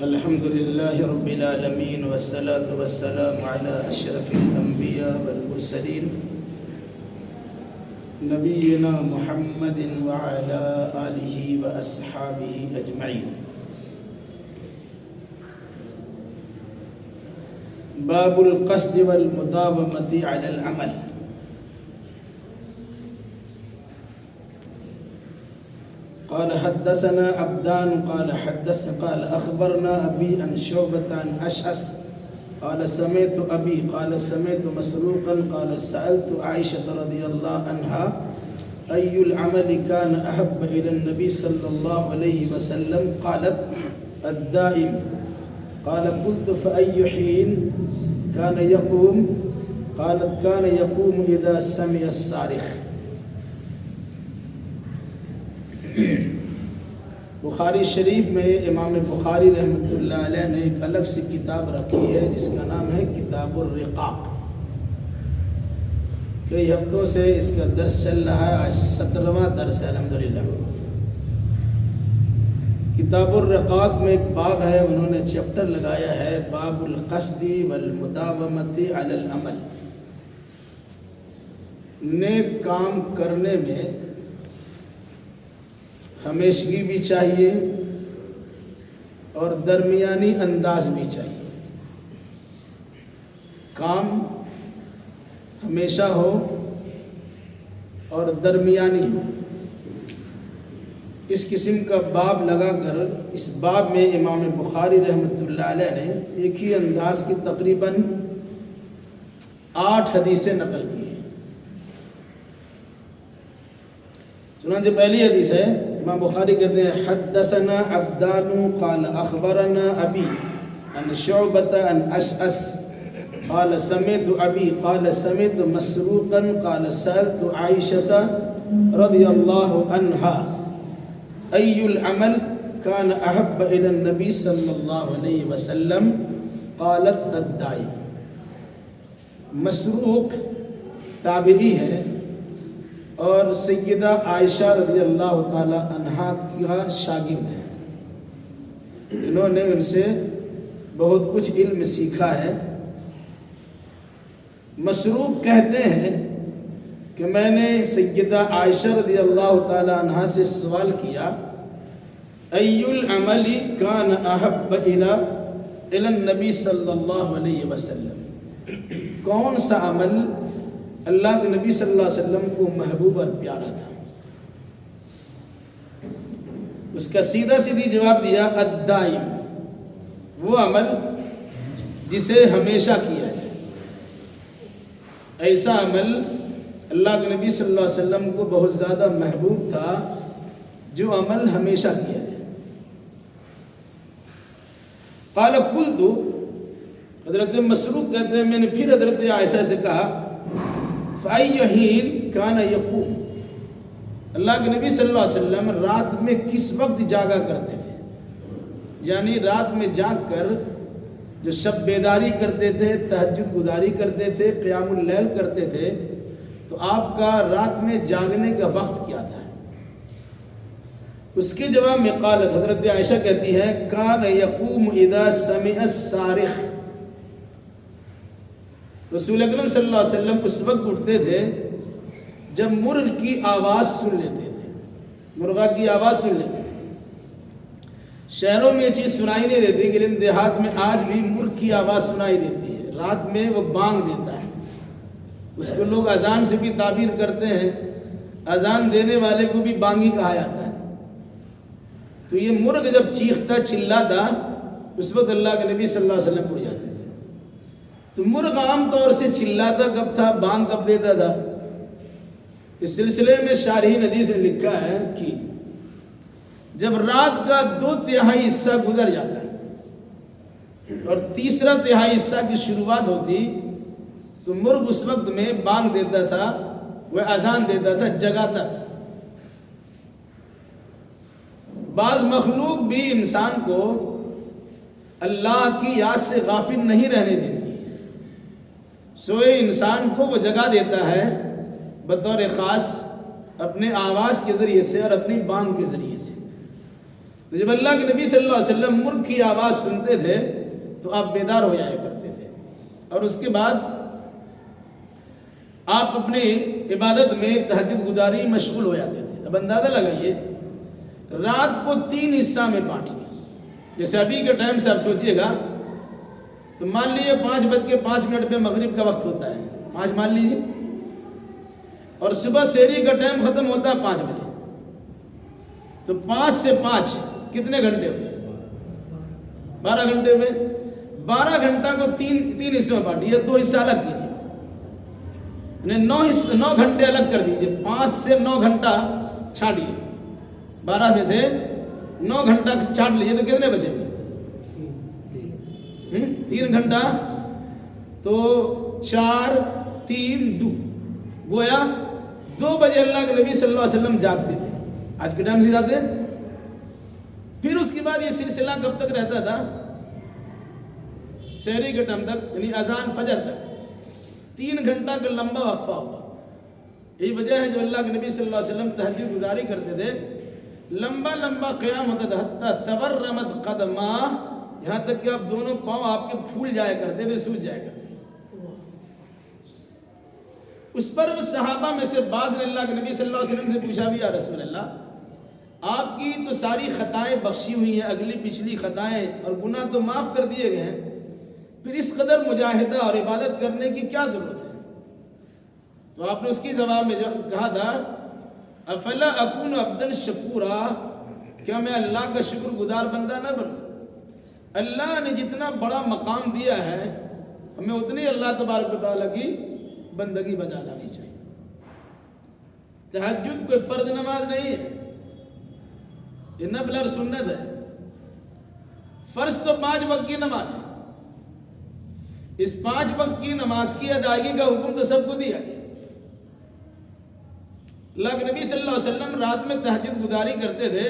الحمد لله رب العالمين والصلاة والسلام على أشرف الأنبياء والمرسلين نبينا محمد وعلى آله وأصحابه أجمعين. باب القصد والمداومة على العمل. قال حدثنا عبدان قال أخبرنا أبي عن شعبة عن أشعث قال سمعت أبي قال سمعت مسروقا قال سألت عائشة رضي الله عنها أي العمل كان أحب إلى النبي صلى الله عليه وسلم قالت الدائم قال قلت فأي حين كان يقوم قالت كان يقوم إذا سمع الصارخ. بخاری شریف میں امام بخاری رحمۃ اللہ علیہ نے ایک الگ سی کتاب رکھی ہے جس کا نام ہے کتاب الرقاق. کئی ہفتوں سے اس کا درس چل رہا ہے، آج 17واں درس ہے الحمدللہ. کتاب الرقاق میں ایک باب ہے، انہوں نے چیپٹر لگایا ہے باب القصد والمداومۃ علی العمل. نیک کام کرنے میں ہمیشگی بھی چاہیے اور درمیانی انداز بھی چاہیے. کام ہمیشہ ہو اور درمیانی ہو. اس قسم کا باب لگا کر اس باب میں امام بخاری رحمۃ اللہ علیہ نے ایک ہی انداز کی تقریباً 8 حدیثیں نقل کی ہیں. چنانچہ پہلی حدیث ہے، امام بخاری کہتے ہیں حدثنا عبدان قال اخبرنا ابی عن شعبۃ عن اشعث قال سمعت ابی قال سمعت مسروقا قال سألت عائشة رضی اللہ عنہا ای العمل كان احب الى النبی صلی اللہ علیہ وسلم قالت الدائم. مسروق تابعی ہے اور سیدہ عائشہ رضی اللہ تعالی عنہا کا شاگرد ہے. انہوں نے ان سے بہت کچھ علم سیکھا ہے. مسروق کہتے ہیں کہ میں نے سیدہ عائشہ رضی اللہ تعالی عنہا سے سوال کیا ای العمل کان احب الی النبی صلی اللہ علیہ وسلم، کون سا عمل اللہ کے نبی صلی اللہ علیہ وسلم کو محبوب اور پیارا تھا. اس کا سیدھا سیدھی جواب دیا الدائم، وہ عمل جسے ہمیشہ کیا ہے. ایسا عمل اللہ کے نبی صلی اللہ علیہ وسلم کو بہت زیادہ محبوب تھا جو عمل ہمیشہ کیا ہے. قال قلت، حضرت مسروق کہتے ہیں میں نے پھر حضرت عائشہ سے کہا فَأَيَّ حِينٍ كَانَ يَقُومُ، اللہ کے نبی صلی اللہ علیہ وسلم رات میں کس وقت جاگا کرتے تھے؟ یعنی رات میں جاگ کر جو شب بیداری کرتے تھے، تہجد گزاری کرتے تھے، قیام اللیل کرتے تھے، تو آپ کا رات میں جاگنے کا وقت کیا تھا؟ اس کے جواب میں قالت، حضرت عائشہ کہتی ہے كَانَ يَقُومُ إِذَا سَمِعَ الصَّارِخَ، رسول اکرم صلی اللہ علیہ وسلم اس وقت اٹھتے تھے جب مرغ کی آواز سن لیتے تھے، مرغا کی آواز سن لیتے تھے. شہروں میں یہ چیز سنائی نہیں دیتی لیکن دیہات میں آج بھی مرغ کی آواز سنائی دیتی ہے. رات میں وہ بانگ دیتا ہے، اس کو لوگ اذان سے بھی تعبیر کرتے ہیں، اذان دینے والے کو بھی بانگی کہا جاتا ہے. تو یہ مرغ جب چیختا چلاتا اس وقت اللہ کے نبی صلی اللہ علیہ وسلم اٹھ جاتے تھے. تو مرغ عام طور سے چلاتا کب تھا، بانگ کب دیتا تھا؟ اس سلسلے میں شارحین حدیث نے لکھا ہے کہ جب رات کا 2/3 حصہ گزر جاتا ہے اور تیسرا تہائی حصہ کی شروعات ہوتی تو مرغ اس وقت میں بانگ دیتا تھا، وہ اذان دیتا تھا، جگاتا تھا. بعض مخلوق بھی انسان کو اللہ کی یاد سے غافل نہیں رہنے دیتی. سوئے انسان کو وہ جگا دیتا ہے بطور خاص اپنے آواز کے ذریعے سے اور اپنی بانگ کے ذریعے سے. تو جب اللہ کے نبی صلی اللہ علیہ وسلم مرغ کی آواز سنتے تھے تو آپ بیدار ہو جایا کرتے تھے، اور اس کے بعد آپ اپنے عبادت میں تہجد گزاری مشغول ہو جاتے تھے۔ اب اندازہ لگائیے، رات کو 3 حصہ میں بانٹیے، جیسے ابھی کے ٹائم سے آپ سوچئے گا تو مان لیجیے 5:05 پہ مغرب کا وقت ہوتا ہے، 5 مان لیجیے، اور صبح سحری کا ٹائم ختم ہوتا ہے 5 بجے، تو 5 سے 5 کتنے گھنٹے ہوئے؟ 12 گھنٹے میں 12 گھنٹہ کو 3 حصوں میں بانٹیے، 2 حصہ الگ کیجیے، یعنی 9 گھنٹے الگ کر دیجیے، 5 سے 9 گھنٹہ چھاڑیے، 12 میں سے 9 گھنٹہ چھاٹ لیجیے تو کتنے بچے گے؟ 3 گھنٹہ، تو 4 3 2، گویا 2 بجے اللہ کے نبی صلی اللہ علیہ وسلم جاگتے تھے آج کے ٹائم سے۔ پھر اس کے بعد یہ سلسلہ کب تک رہتا تھا؟ سحری کے ٹائم تک، یعنی اذان فجر تک 3 گھنٹہ کا لمبا وقفہ ہوا۔ یہی وجہ ہے جو اللہ کے نبی صلی اللہ علیہ وسلم تہجد گزاری کرتے تھے، لمبا لمبا قیام ہوتا تھا، حتی تورمت قدمہ، یہاں تک کہ اب دونوں پاؤں آپ کے پھول جایا کرتے تھے، سوج جایا کرتے تھے۔ اس پر صحابہ میں سے بعض نے اللہ کے نبی صلی اللہ علیہ وسلم سے پوچھا بھی، یا رسول اللہ، آپ کی تو ساری خطائیں بخشی ہوئی ہیں، اگلی پچھلی خطائیں اور گناہ تو معاف کر دیے گئے ہیں، پھر اس قدر مجاہدہ اور عبادت کرنے کی کیا ضرورت ہے؟ تو آپ نے اس کی جواب میں کہا تھا، افلا اکون عبدا شکورا، کیا میں اللہ کا شکر گزار بندہ نہ بنوں؟ اللہ نے جتنا بڑا مقام دیا ہے، ہمیں اتنی اللہ تبارک و تعالیٰ کی بندگی بجا لانی چاہیے۔ تہجد کوئی فرض نماز نہیں ہے، یہ نفل اور سنت ہے۔ فرض تو 5 وقت کی نماز ہے، اس 5 وقت کی نماز کی ادائیگی کا حکم تو سب کو دیا گیا۔ اللہ کے نبی صلی اللہ علیہ وسلم رات میں تہجد گزاری کرتے تھے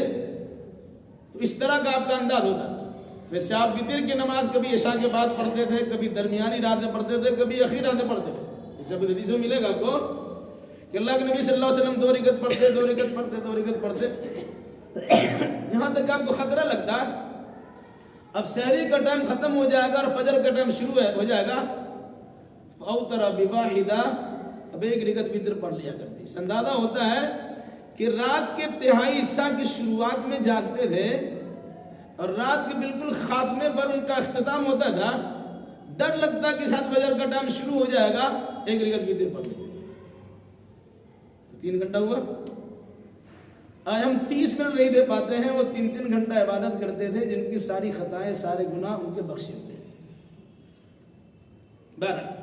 تو اس طرح کا آپ کا انداز ہوتا تھا۔ ویسے آپ وتر کی نماز کبھی عشاء کے بعد پڑھتے تھے، کبھی درمیانی رات میں پڑھتے تھے، کبھی اخیر رات میں پڑھتے تھے۔ اس سے حدیث میں ملے گا آپ کو کہ اللہ کے نبی صلی اللہ علیہ وسلم 2 رکعت پڑھتے، 2 رکعت پڑھتے، 2 رکعت پڑھتے، یہاں تک آپ کو خطرہ لگتا ہے اب سحری کا ٹائم ختم ہو جائے گا اور فجر کا ٹائم شروع ہو جائے گا، فاوتر بواحدہ، اب 1 رکعت وتر پڑھ لیا کرتے۔ اس اندازہ ہوتا ہے کہ رات کے تہائی حصہ کی شروعات میں جاگتے تھے اور رات کے بالکل خاتمے پر ان کا اختتام ہوتا تھا، ڈر لگتا کہ ساتھ فجر کا ٹائم شروع ہو جائے گا، 1 رکعت وتر پڑھ لیتے تھے، تو 3 گھنٹہ ہوا۔ آج ہم 30 منٹ نہیں دے پاتے ہیں، وہ 3 گھنٹہ عبادت کرتے تھے جن کی ساری خطائیں، سارے گناہ ان کے بخشے ہوتے ہیں۔ بہرحال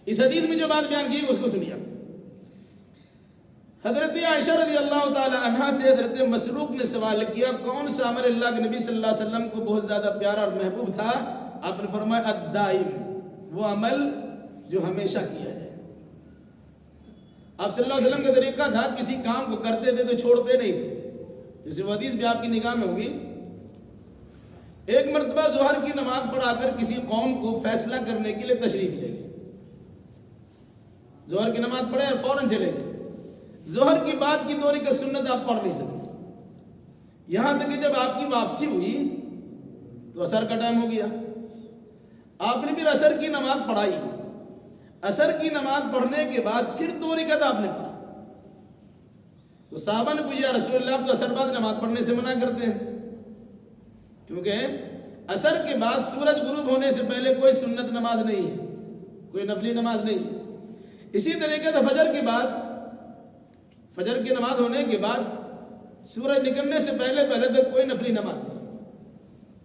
اس حدیث میں جو بات بیان کی اس کو سنیے۔ حضرت عائشہ رضی اللہ تعالی عنہا سے حضرت مسروق نے سوال کیا، کون سا عمل اللہ کے نبی صلی اللہ علیہ وسلم کو بہت زیادہ پیارا اور محبوب تھا؟ آپ نے فرمایا الدائم، وہ عمل جو ہمیشہ کیا جائے۔ آپ صلی اللہ علیہ وسلم کا طریقہ تھا، کسی کام کو کرتے تھے تو چھوڑتے نہیں تھے۔ جیسے وہ حدیث بھی آپ کی نگاہ میں ہوگی، ایک مرتبہ ظہر کی نماز پڑھا کر کسی قوم کو فیصلہ کرنے کے لیے تشریف لے گئے، ظہر کی نماز پڑھے اور فوراً چلے گئے۔ ظہر کی بعد کی 2 رکعت سنت آپ پڑھ نہیں سکتے، یہاں تک کہ جب آپ کی واپسی ہوئی تو عصر کا ٹائم ہو گیا۔ آپ نے پھر عصر کی نماز پڑھائی، عصر کی نماز پڑھنے کے بعد پھر 2 رکعت آپ نے پڑھا، تو صحابہ نے پوچھا، رسول اللہ آپ تو عصر بعد نماز پڑھنے سے منع کرتے ہیں، کیونکہ عصر کے بعد سورج غروب ہونے سے پہلے کوئی سنت نماز نہیں ہے، کوئی نفلی نماز نہیں ہے۔ اسی طریقے سے فجر کے بعد، فجر کی نماز ہونے کے بعد سورج نکلنے سے پہلے تک کوئی نفلی نماز نہیں،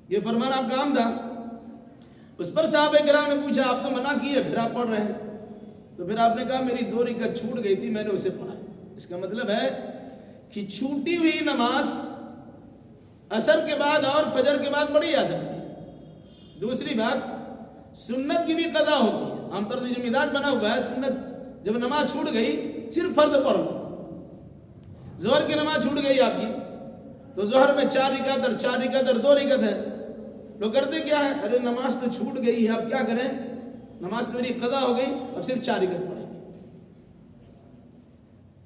یہ فرمان آپ کا عام تھا۔ اس پر صحابہ کرام نے پوچھا، آپ تو منع کیے پھر آپ پڑھ رہے ہیں؟ تو پھر آپ نے کہا میری 2 رکعت چھوٹ گئی تھی، میں نے اسے پڑھا۔ اس کا مطلب ہے کہ چھوٹی ہوئی نماز عصر کے بعد اور فجر کے بعد پڑھی جا سکتی ہے۔ دوسری بات، سنت کی بھی قضا ہوتی ہے۔ عام طور سے جو مزاج بنا ہوا ہے، سنت جب نماز چھوٹ گئی صرف فرض پڑھ لو۔ ظہر کی نماز چھوٹ گئی آپ کی، تو ظہر میں 4 رکعت اور 4 رکعت اور 2 رکعت ہے، لوگ کرتے کیا ہے، ارے نماز تو چھوٹ گئی ہے، اب کیا کریں، نماز تو میری قضا ہو گئی، اب صرف 4 رکعت پڑھیں گے۔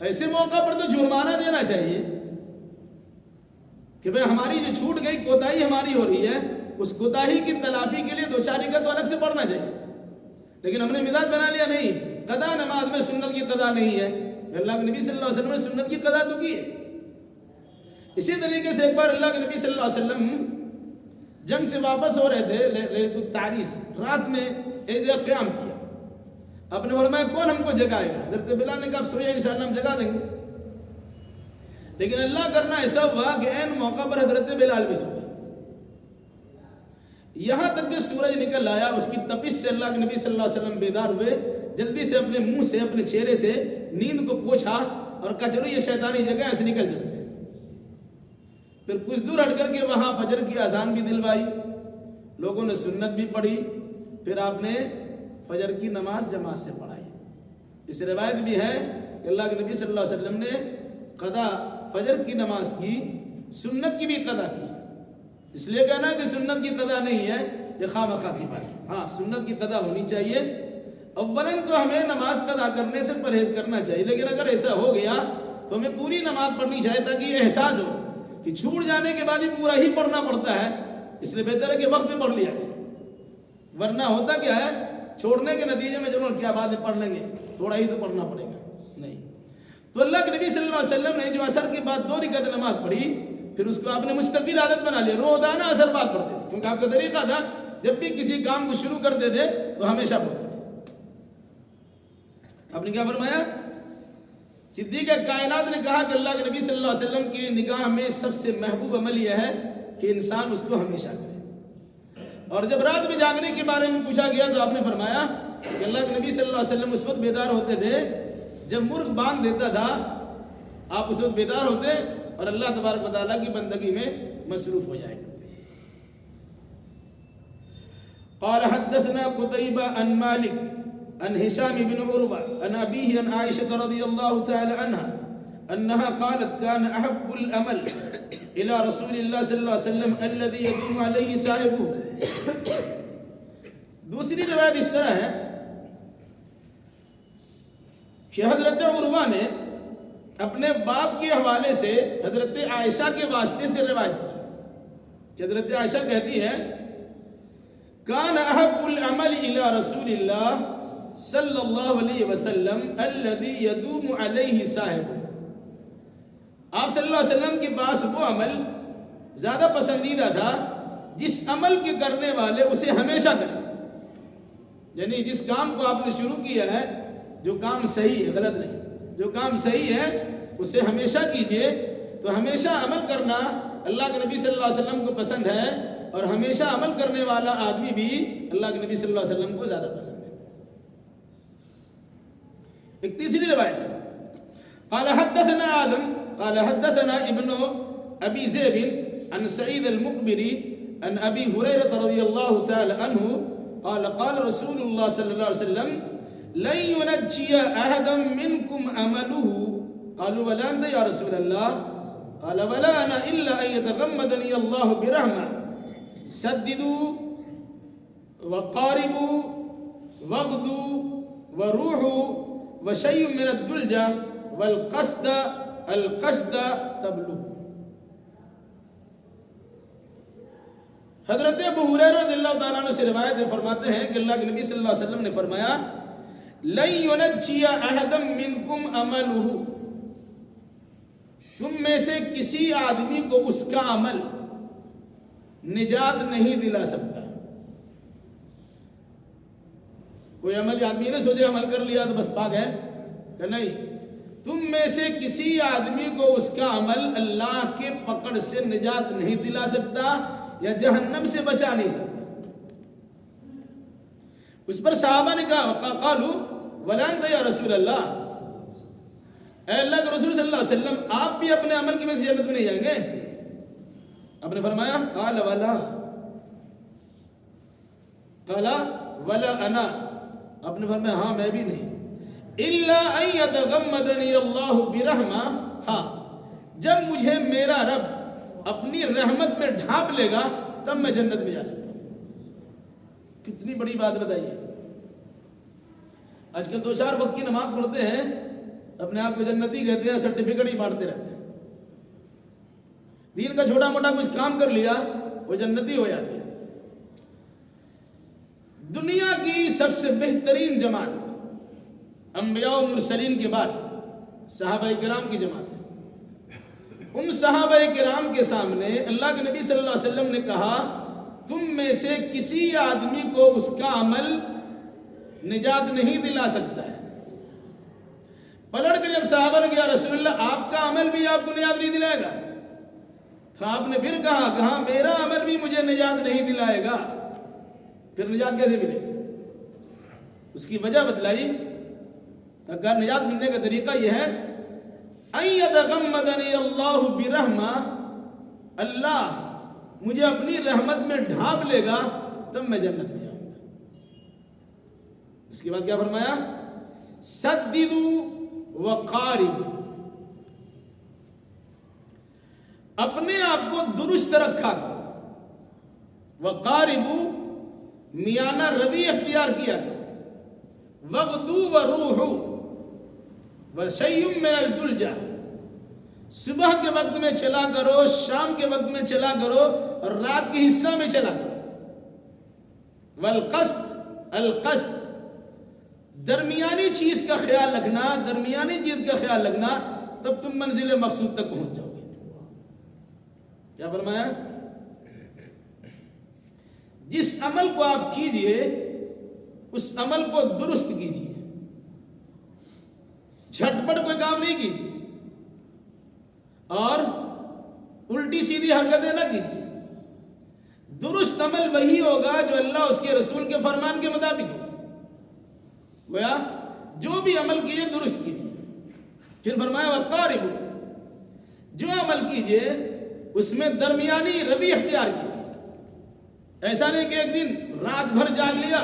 ایسے موقع پر تو جرمانہ دینا چاہیے، کہ بھئی ہماری جو چھوٹ گئی کوتاہی ہماری ہو رہی ہے، اس کوتاہی کی تلافی کے لیے 2-4 رکعت تو الگ سے پڑھنا چاہیے، لیکن ہم نے مزاج بنا لیا نہیں، قضا نماز میں سنت کی قضا نہیں ہے۔ اللہ کے نبی صلی اللہ علیہ وسلم نے سنت کی قضا تو کی ہے۔ اسی طریقے سے ایک بار اللہ کے نبی صلی اللہ علیہ وسلم جنگ سے واپس ہو رہے تھے، لیلۃ التعریس، رات میں ایک جگہ قیام کیا۔ آپ نے فرمایا کون ہم کو جگائے گا؟ حضرت بلال نے کہا آپ سوئے انشاءاللہ ہم جگا دیں گے، لیکن اللہ کرنا ایسا ہوا کہ عین موقع پر حضرت بلال بھی سو گئے، یہاں تک کہ سورج نکل آیا، اس کی تپش سے اللہ کے نبی صلی اللہ علیہ وسلم بیدار ہوئے، جلدی سے اپنے منہ سے اپنے چہرے سے نیند کو پوچھا اور کہا چلو یہ شیطانی جگہ ایسے نکل چلتے ہیں۔ پھر کچھ دور ہٹ کر کے وہاں فجر کی اذان بھی دلوائی، لوگوں نے سنت بھی پڑھی، پھر آپ نے فجر کی نماز جماعت سے پڑھائی۔ اس روایت بھی ہے کہ اللہ کے نبی صلی اللہ علیہ وسلم نے قضا فجر کی نماز کی، سنت کی بھی قضا کی۔ اس لیے کہنا کہ سنت کی قضا نہیں ہے یہ خواہ مخواہ کی بات ہے، ہاں سنت کی قضا ہونی چاہیے۔ اولاً تو ہمیں نماز قضا کرنے سے پرہیز کرنا چاہیے، لیکن اگر ایسا ہو گیا تو ہمیں پوری نماز پڑھنی چاہیے تاکہ یہ احساس ہو کہ چھوٹ جانے کے بعد ہی پورا ہی پڑھنا پڑتا ہے، اس لیے بہتر ہے کہ وقت میں پڑھ لیا جائے، ورنہ ہوتا کیا ہے چھوڑنے کے نتیجے میں چلو کیا بعد میں پڑھ لیں گے، تھوڑا ہی تو پڑھنا پڑے گا نہیں۔ تو اللہ کے نبی صلی اللہ علیہ وسلم نے جو عصر کے بعد 2 رکعت نماز پڑھی، پھر اس کو آپ نے مستقل عادت بنا لیا، روزانہ عصر بعد پڑھتے تھے، کیونکہ آپ کا طریقہ تھا جب بھی کسی کام کو شروع کرتے تھے تو ہمیشہ پڑھتے تھے۔ آپ نے کیا فرمایا؟ صدیق کائنات نے کہا کہ اللہ کے نبی صلی اللہ علیہ وسلم کی نگاہ میں سب سے محبوب عمل یہ ہے کہ انسان اس کو ہمیشہ کرے، اور جب رات میں جاگنے کے بارے میں پوچھا گیا تو آپ نے فرمایا کہ اللہ کے نبی صلی اللہ علیہ وسلم اس وقت بیدار ہوتے تھے جب مرغ بانگ دیتا تھا، آپ اس وقت بیدار ہوتے اور اللہ تبارک و تعالیٰ کی بندگی میں مصروف ہو جائے کرتے۔ قال حدثنا قتيبة عن مالك عن هشام بن عروة عن أبيه عن عائشة رضي الله تعالى عنها أنها قالت كان أحب الأمل إلى رسول الله صلى الله عليه وسلم الذي يدوم عليه صاحبه۔ دوسری روایت اس طرح ہے کہ حضرت عروہ نے اپنے باپ کے حوالے سے حضرت عائشہ کے واسطے سے روایت کی کہ حضرت عائشہ کہتی ہے کان احب العمل الى رسول اللہ صلی اللہ علیہ وسلم الذي يدوم علیہ صاحب، آپ صلی اللہ علیہ وسلم کے پاس وہ عمل زیادہ پسندیدہ تھا جس عمل کے کرنے والے اسے ہمیشہ کریں، یعنی جس کام کو آپ نے شروع کیا ہے، جو کام صحیح ہے، غلط نہیں، جو کام صحیح ہے اسے ہمیشہ کیجئے۔ تو ہمیشہ عمل کرنا اللہ کے نبی صلی اللہ علیہ وسلم کو پسند ہے، اور ہمیشہ عمل کرنے والا آدمی بھی اللہ کے نبی صلی اللہ علیہ وسلم کو زیادہ پسند ہے۔ ایک تیسری روایت ہے قال حدثنا آدم قال حدثنا ابن ابی ذئب عن سعید المقبری عن ابی ہریرہ رضی اللہ تعالی عنہ قال قال رسول اللہ صلی اللہ علیہ وسلم لن ينجي احدا منكم عمله قالوا ولا انت يا رسول الله قال ولا انا الا ان يتغمدني الله برحمه سددوا وقاربوا واغدوا وروحوا وشيء من الدلجة والقصد القصد تبلغ۔ حضرت ابو ہریرہ رضی اللہ تعالیٰ عنہ سے روایت ہے، فرماتے ہیں کہ اللہ کے نبی صلی اللہ علیہ وسلم نے فرمایا لن ينجي احدا منكم عمله، تم میں سے کسی آدمی کو اس کا عمل نجات نہیں دلا سکتا۔ کوئی عمل آدمی نے سوچے عمل کر لیا تو بس پاک ہے کہ نہیں، تم میں سے کسی آدمی کو اس کا عمل اللہ کے پکڑ سے نجات نہیں دلا سکتا یا جہنم سے بچا نہیں سکتا۔ اس پر صحابہ نے کہا قالوا ولا انت یا رسول اللہ، اے اللہ کے رسول صلی اللہ علیہ وسلم آپ بھی اپنے عمل کی وجہ سے جنت میں نہیں جائیں گے؟ آپ نے فرمایا قال ولا انا، آپ نے فرمایا ہاں میں بھی نہیں، الا ان يتغمدني الله برحمہ، ہاں جب مجھے میرا رب اپنی رحمت میں ڈھانپ لے گا تب میں جنت میں جا سکتا ہوں۔ کتنی بڑی بات بتائیے، آج کل 2-4 وقت کی نماز پڑھتے ہیں، اپنے آپ کو جنتی کہتے ہیں، سرٹیفکیٹ ہی بانٹتے رہتے ہیں، دین کا چھوٹا موٹا کچھ کام کر لیا وہ جنتی ہو جاتی ہے۔ دنیا کی سب سے بہترین جماعت انبیاء و مرسلین کے بعد صحابہ کرام کی جماعت ہے۔ ان صحابہ کرام کے سامنے اللہ کے نبی صلی اللہ علیہ وسلم نے کہا تم میں سے کسی آدمی کو اس کا عمل نجات نہیں دلا سکتا ہے۔ پلٹ کر جب صحابہ نے کہا رسول اللہ آپ کا عمل بھی آپ کو نجات نہیں دلائے گا، تو آپ نے پھر کہا میرا عمل بھی مجھے نجات نہیں دلائے گا، پھر نجات کیسے ملے گی؟ اس کی وجہ بتلائی، اگر نجات ملنے کا طریقہ یہ ہے ان یتغمدنی اللہ برحمہ، اللہ مجھے اپنی رحمت میں ڈھانپ لے گا تب میں جنت میں جاؤں گا۔ اس کے بعد کیا فرمایا؟ سددوا وقاربوا، اپنے آپ کو درست رکھا کرو، وقاربوا میانہ روی اختیار کیا کرو، وغدوا وروحوا وشیء من الدلجہ، صبح کے وقت میں چلا کرو، شام کے وقت میں چلا کرو، اور رات کے حصہ میں چلا کرو، والقسط القسط، درمیانی چیز کا خیال رکھنا، درمیانی چیز کا خیال رکھنا، تب تم منزل مقصود تک پہنچ جاؤ گے۔ کیا فرمایا؟ جس عمل کو آپ کیجئے اس عمل کو درست کیجئے، جھٹپٹ کوئی کام نہیں کیجئے اور الٹی سیدھی حرکتیں نہ کیجئے۔ درست عمل وہی ہوگا جو اللہ اس کے رسول کے فرمان کے مطابق ہوگا۔ گویا جو بھی عمل کیجئے درست کیجئے۔ پھر فرمایا وقاربوا، جو عمل کیجئے اس میں درمیانی روی اختیار کیجئے۔ ایسا نہیں کہ ایک دن رات بھر جاگ لیا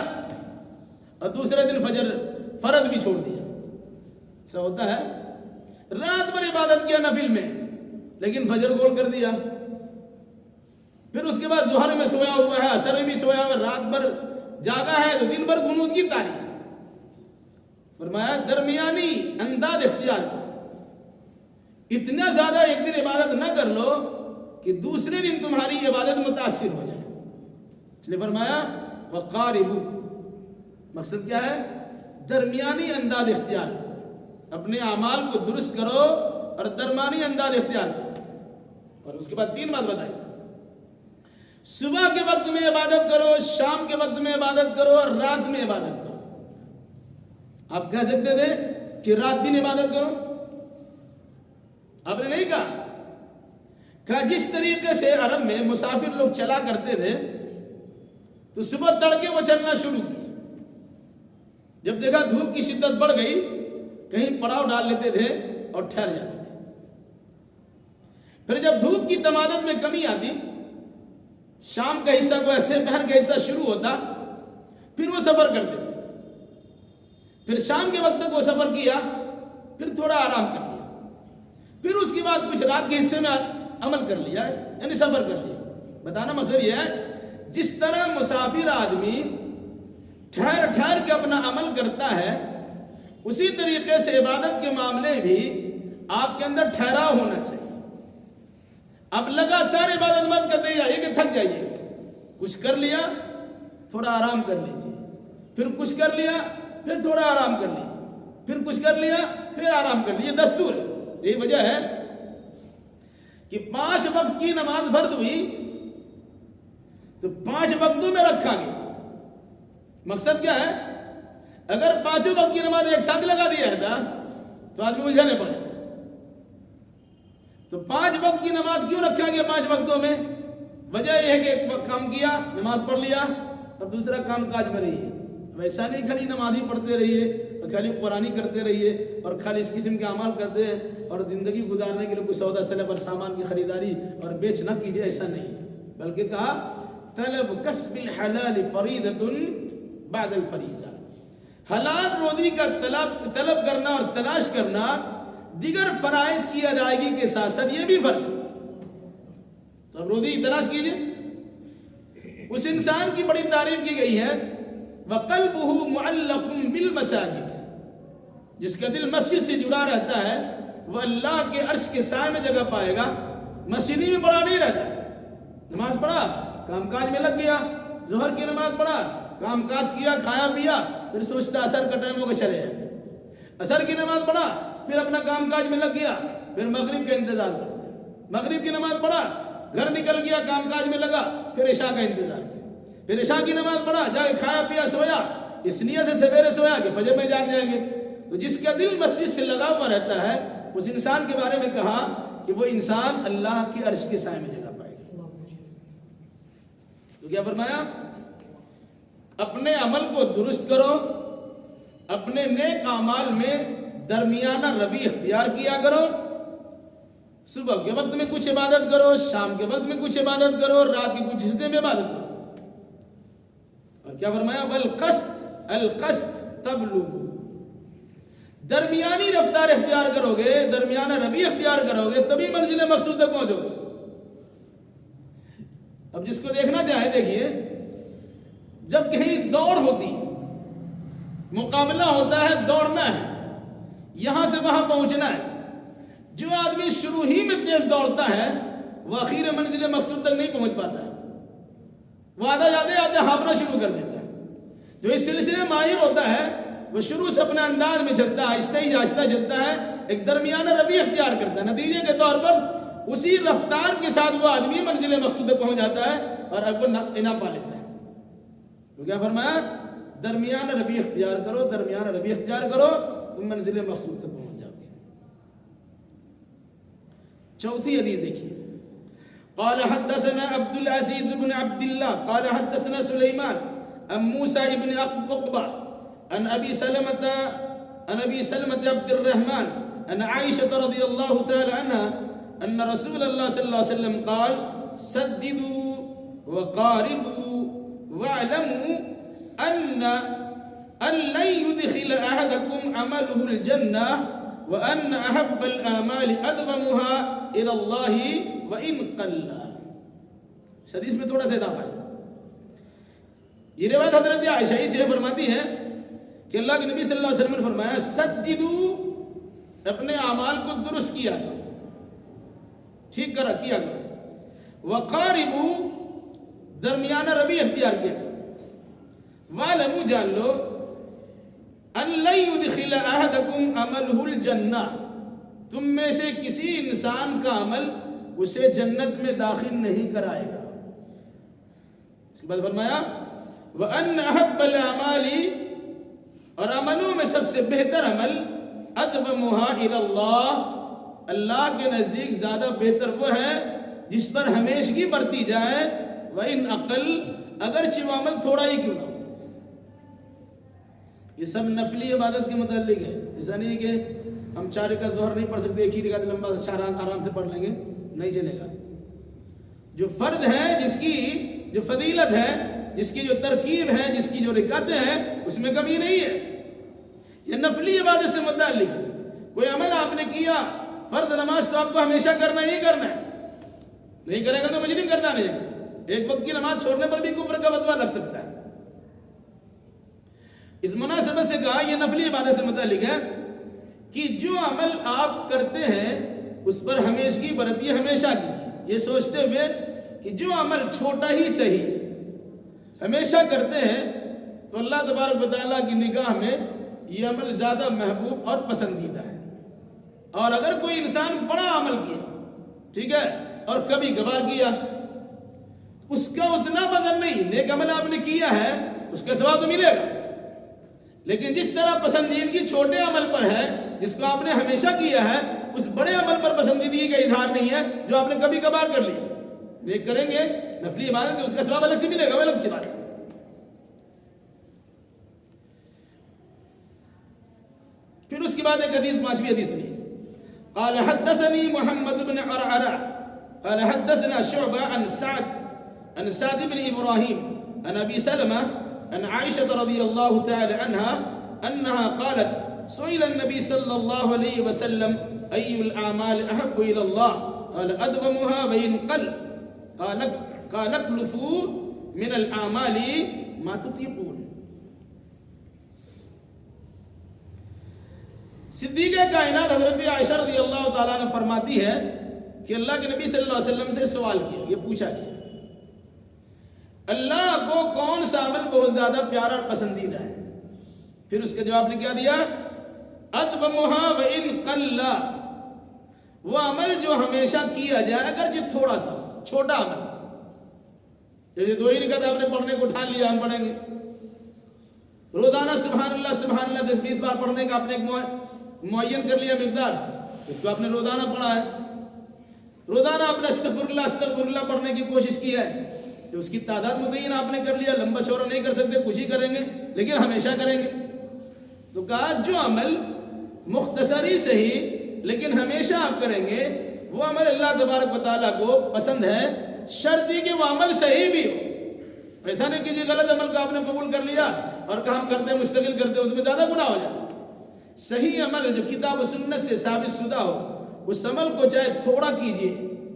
اور دوسرے دن فجر فرض بھی چھوڑ دیا۔ ایسا ہوتا ہے، رات بھر عبادت کیا نفل میں لیکن فجر گول کر دیا، پھر اس کے بعد ظہر میں سویا ہوا ہے، عصر میں بھی سویا ہوا ہے، رات بھر جاگا ہے تو دن بھر قنوت کی تاریخ۔ فرمایا درمیانی انداز اختیار کرو، اتنا زیادہ ایک دن عبادت نہ کر لو کہ دوسرے دن تمہاری عبادت متاثر ہو جائے۔ اس لیے فرمایا وقاربوا، مقصد کیا ہے؟ درمیانی انداز اختیار کرو، اپنے اعمال کو درست کرو اور درمیانی انداز اختیار کرو۔ اور اس کے بعد 3 بات بتائی، صبح کے وقت میں عبادت کرو، شام کے وقت میں عبادت کرو اور رات میں عبادت کرو۔ آپ کہہ سکتے تھے کہ رات دن عبادت کرو، آپ نے نہیں کہا جس طریقے سے عرب میں مسافر لوگ چلا کرتے تھے تو صبح تڑکے وہ چلنا شروع کیا، جب دیکھا دھوپ کی شدت بڑھ گئی کہیں پڑاؤ ڈال لیتے تھے اور ٹھہر جاتے تھے، پھر جب دھوپ کی تمادت میں کمی آتی، شام کا حصہ کو ایسے پہر کا حصہ شروع ہوتا، پھر وہ سفر کرتے تھے، پھر شام کے وقت تک وہ سفر کیا، پھر تھوڑا آرام کر لیا، پھر اس کے بعد کچھ رات کے حصے میں عمل کر لیا، یعنی سفر کر لیا۔ بتانا مقصد یہ ہے جس طرح مسافر آدمی ٹھہر ٹھہر کے اپنا عمل کرتا ہے، اسی طریقے سے عبادت کے معاملے بھی آپ کے اندر ٹھہراؤ ہونا چاہیے۔ اب لگاتار عبادت مت کرتے جائیے کہ تھک جائیے، کچھ کر لیا تھوڑا آرام کر لیجیے، پھر کچھ کر لیا پھر تھوڑا آرام کر لیجیے، پھر کچھ کر لیا پھر آرام کر لیجیے، دستور ہے۔ یہی وجہ ہے کہ 5 وقت کی نماز فرض ہوئی تو 5 وقتوں میں رکھا گیا۔ مقصد کیا ہے؟ اگر 5 وقت کی نماز ایک ساتھ لگا دیا تھا تو آدمی الجھانے پڑ جاتا۔ تو 5 وقت کی نماز کیوں رکھا گیا 5 وقتوں میں؟ وجہ یہ ہے کہ ایک وقت کام کیا، نماز پڑھ لیا، اور دوسرا کام کاج میں رہیے۔ اب ایسا نہیں خالی نماز ہی پڑھتے رہیے اور خالی قرآنی کرتے رہیے اور خالی اس قسم کے اعمال کرتے ہیں اور زندگی گزارنے کے لیے کوئی سودا سلب اور سامان کی خریداری اور بیچ نہ کیجیے، ایسا نہیں، بلکہ کہا طلب کسب الحلال فریضۃ بعد الفریضہ، حلال روزی کا طلب کرنا اور تلاش کرنا دیگر فرائض کی ادائیگی کے ساتھ ساتھ یہ بھی فرض ہے۔ تو اب روزی تلاش کیجیے۔ اس انسان کی بڑی تعریف کی گئی ہے وَقَلْبُهُ مُعَلَّقٌ بِالْمَسَاجِدِ، جس کا دل مسجد سے جڑا رہتا ہے وہ اللہ کے عرش کے سائے میں جگہ پائے گا، مسجد میں پڑا نہیں رہتا، نماز پڑھا کام کاج میں لگ گیا، ظہر کی نماز پڑھا کام کاج کیا کھایا پیا، پھر سوچتا اثر کا ٹائم ہوگا چلے جائے، اثر کی نماز پڑھا پھر اپنا کام کاج میں لگ گیا، پھر مغرب کا انتظار کرتا، مغرب کی نماز پڑھا گھر نکل گیا کام کاج میں لگا، پھر عشاء کا انتظار کیا، پھر عشاء کی نماز پڑھا جا کے کھایا پیا سویا، اس نیت سے سویرے سویا کہ فجر میں جاگ جائیں گے۔ تو جس کا دل مسجد سے لگا ہوا رہتا ہے اس انسان کے بارے میں کہا کہ وہ انسان اللہ کے عرش کے سائے میں جگہ پائے گا۔ تو کیا فرمایا؟ اپنے عمل کو درست کرو، اپنے نیک اعمال میں درمیانہ روی اختیار کیا کرو، صبح کے وقت میں کچھ عبادت کرو، شام کے وقت میں کچھ عبادت کرو، رات کی کچھ حصے میں عبادت کرو۔ اور کیا فرمایا؟ والقسط القسط تبلغ، درمیانی رفتار اختیار کرو گے، درمیانہ روی اختیار کرو گے تبھی منزل مقصود تک پہنچو گے۔ اب جس کو دیکھنا چاہے دیکھیے، جب کہیں دوڑ ہوتی ہے، مقابلہ ہوتا ہے، دوڑنا ہے، یہاں سے وہاں پہنچنا ہے، جو آدمی شروع ہی میں تیز دوڑتا ہے وہ اخیر منزل مقصود تک نہیں پہنچ پاتا ہے، وہ آدھا جاتے آدھے ہانپنا شروع کر دیتا ہے۔ جو اس سلسلے میں ماہر ہوتا ہے وہ شروع سے اپنے انداز میں چلتا ہے، آہستہ ہی آہستہ چلتا ہے، ایک درمیانہ روی اختیار کرتا ہے، نتیجے کے طور پر اسی رفتار کے ساتھ وہ آدمی منزل مقصود تک پہنچ جاتا ہے اور اب وہ انعام پا لیتا ہے۔ تو کیا فرمایا؟ درمیانہ روی اختیار کرو، درمیانہ روی اختیار کرو، تم منزل مقصود تک پہنچ جاؤ گے۔ چوتھی حدیث دیکھیے، قال حدثنا عبد العزيز بن عبد الله قال حدثنا سليمان عن موسى بن عقبة عن أبي سلمة عبد الرحمن عن عائشة رضي الله تعالى عنها أن رسول الله صلى الله عليه وسلم قال سددوا وقاربوا واعلموا أن لن يدخل أحدكم عمله الجنة وأن أحب الأعمال أدومها إلى الله وإن قل۔ اس حدیث میں تھوڑا سا اضافہ ہے۔ یہ روایت حضرت عائشہ سے فرماتی ہے کہ اللہ کے نبی صلی اللہ علیہ وسلم نے فرمایا سددو، اپنے اعمال کو درست کیا کرو، ٹھیک کیا کرو، وقاربو، درمیانہ روی اختیار کیا کرو، وعلمو، جان لو، ان لن يدخل احدكم عمله الجنہ، تم میں سے کسی انسان کا عمل اسے جنت میں داخل نہیں کرائے گا۔ اس کے بعد فرمایا وَأَنَّ أَحَبَّ الْأَعْمَالِ، اور عملوں میں سب سے بہتر عمل أَدْوَمُهَا إِلَى اللَّهِ، اللہ کے نزدیک زیادہ بہتر وہ ہے جس پر ہمیشگی برتی جائے، وَإِنْ أَقَلْ، اگرچہ وہ عمل تھوڑا ہی کیوں نہ ہو۔ یہ سب نفلی عبادت کے متعلق ہے، ایسا نہیں کہ ہم 4 رکعت ظہر نہیں پڑھ سکتے، ایک ہی رکعت لمبا 4 آرام سے پڑھ لیں گے، نہیں چلے گا۔ جو فرض ہے، جس کی جو فضیلت ہے، جس کی جو ترکیب ہے، جس کی جو رکعتیں ہیں، اس میں کمی نہیں ہے۔ یہ نفلی عبادت سے متعلق ہے۔ کوئی عمل آپ نے کیا، فرض نماز تو آپ کو ہمیشہ کرنا ہی کرنا ہے، نہیں کرے گا تو مجرم کرنا نہیں ہے۔ ایک وقت کی نماز چھوڑنے پر بھی کفر کا فتویٰ لگ سکتا ہے۔ اس مناسبت سے کہا یہ نفلی عبادت سے متعلق ہے کہ جو عمل آپ کرتے ہیں اس پر ہمیشگی برتیے، ہمیشہ کیجیے، یہ سوچتے ہوئے کہ جو عمل چھوٹا ہی صحیح ہمیشہ کرتے ہیں تو اللہ تبارک و تعالیٰ کی نگاہ میں یہ عمل زیادہ محبوب اور پسندیدہ ہے۔ اور اگر کوئی انسان بڑا عمل کیا، ٹھیک ہے، اور کبھی کبھار کیا، اس کا اتنا وزن نہیں، نیک عمل آپ نے کیا ہے اس کا ثواب تو ملے گا، لیکن جس طرح پسندیدگی چھوٹے عمل پر ہے جس کو آپ نے ہمیشہ کیا ہے، اس بڑے عمل پر پسندیدگی کا اظہار نہیں ہے جو آپ نے کبھی کبھار کر لیا۔ نیک کریں گے نفلی عبادت، اس کا ثواب الگ سے ملے گا، وہ الگ سی بات ہے۔ پھر اس کے بعد ایک حدیث، 5ویں حدیث میں قال حدثني محمد بن عرعرة قال حدثنا شعبة عن سعد بن إبراهيم عن أبي سلمة عن عائشة رضي الله تعالى عنها أنها قالت سئل النبي صلى الله عليه وسلم أي الأعمال أحب إلى الله قال أدومها وإن قل قال اكلفوا من الأعمال ما تطيقون۔ صدیقہ کائنات حضرت عائشہ رضی اللہ تعالیٰ نے فرماتی ہے کہ اللہ کے نبی صلی اللہ علیہ وسلم سے سوال کیا، یہ پوچھا گیا اللہ کو کون سا عمل بہت زیادہ پیارا اور پسندیدہ ہے؟ پھر اس کے جواب نے کیا دیا؟ اتبمھا وان قل، وہ عمل جو ہمیشہ کیا جائے اگرچہ تھوڑا سا چھوٹا عمل، جیسے 2 ہی رکعت آپ نے پڑھنے کو ٹھان لیا ہم پڑھیں گے، روزانہ سبحان اللہ 10-20 بار پڑھنے کا آپ نے ایک معین کر لیا مقدار، اس کو آپ نے روزانہ پڑھا ہے، روزانہ آپ نے استغفر اللہ پڑھنے کی کوشش کی ہے، اس کی تعداد متعین آپ نے کر لیا، لمبا چوڑا نہیں کر سکتے، کچھ ہی کریں گے لیکن ہمیشہ کریں گے، تو کہا جو عمل مختصری صحیح لیکن ہمیشہ آپ کریں گے وہ عمل اللہ تبارک و تعالیٰ کو پسند ہے، شرط یہ کہ وہ عمل صحیح بھی ہو، ایسا نہیں کسی غلط عمل کو آپ نے قبول کر لیا اور کہا ہم کرتے مستقل کرتے، اس میں زیادہ گناہ ہو جائے۔ صحیح عمل جو کتاب و سنت سے ثابت شدہ ہو، اس عمل کو چاہے تھوڑا کیجئے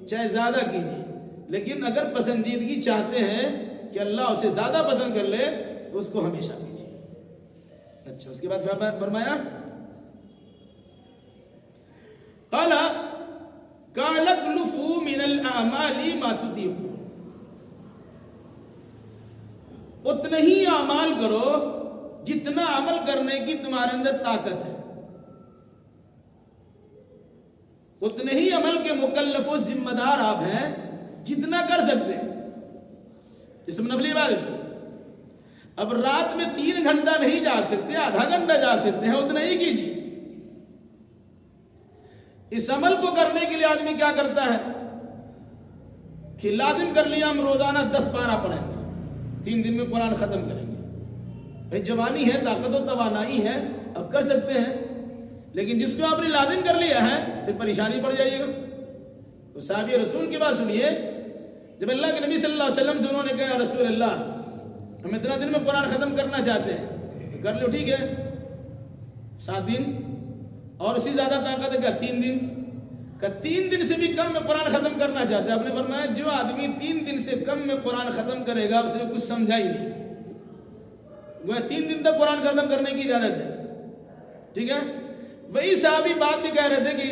چاہے زیادہ کیجئے، لیکن اگر پسندیدگی چاہتے ہیں کہ اللہ اسے زیادہ پسند کر لے تو اس کو ہمیشہ کیجئے۔ اچھا، اس کے بعد فرمایا قال اکلفوا من الاعمال ما تطیقون، اتنا ہی اعمال کرو جتنا عمل کرنے کی تمہارے اندر طاقت ہے، اتنے ہی عمل کے مکلف و ذمہ دار آپ ہیں جتنا کر سکتے ہیں۔ جسم نفلی عبادت، اب رات میں 3 گھنٹہ نہیں جاگ سکتے، آدھا گھنٹہ جاگ سکتے ہیں، اتنا ہی کیجیے۔ اس عمل کو کرنے کے لیے آدمی کیا کرتا ہے کہ لازم کر لیا ہم روزانہ 10 پارہ پڑھیں گے، 3 دن میں قرآن ختم کریں گے، بھائی جوانی ہے، طاقت و توانائی ہے، اب کر سکتے ہیں، لیکن جس کو آپ نے لازم کر لیا ہے پھر پریشانی پڑ جائے گا۔ تو صحابی رسول کی بات سنیے، جب اللہ کے نبی صلی اللہ علیہ وسلم سے انہوں نے کہا رسول اللہ ہم اتنا دن میں قرآن ختم کرنا چاہتے ہیں، تو کر لو، ٹھیک ہے 7 دن، اور اسی زیادہ طاقت ہے کہ 3 دن، کہ 3 دن سے بھی کم میں قرآن ختم کرنا چاہتے ہیں۔ آپ نے فرمایا جو آدمی 3 دن سے کم میں قرآن ختم کرے گا اسے کچھ سمجھا ہی نہیں، وہ 3 دن تک قرآن ختم کرنے کی اجازت ہے، ٹھیک ہے۔ وہی صحابی بات بھی کہہ رہے تھے کہ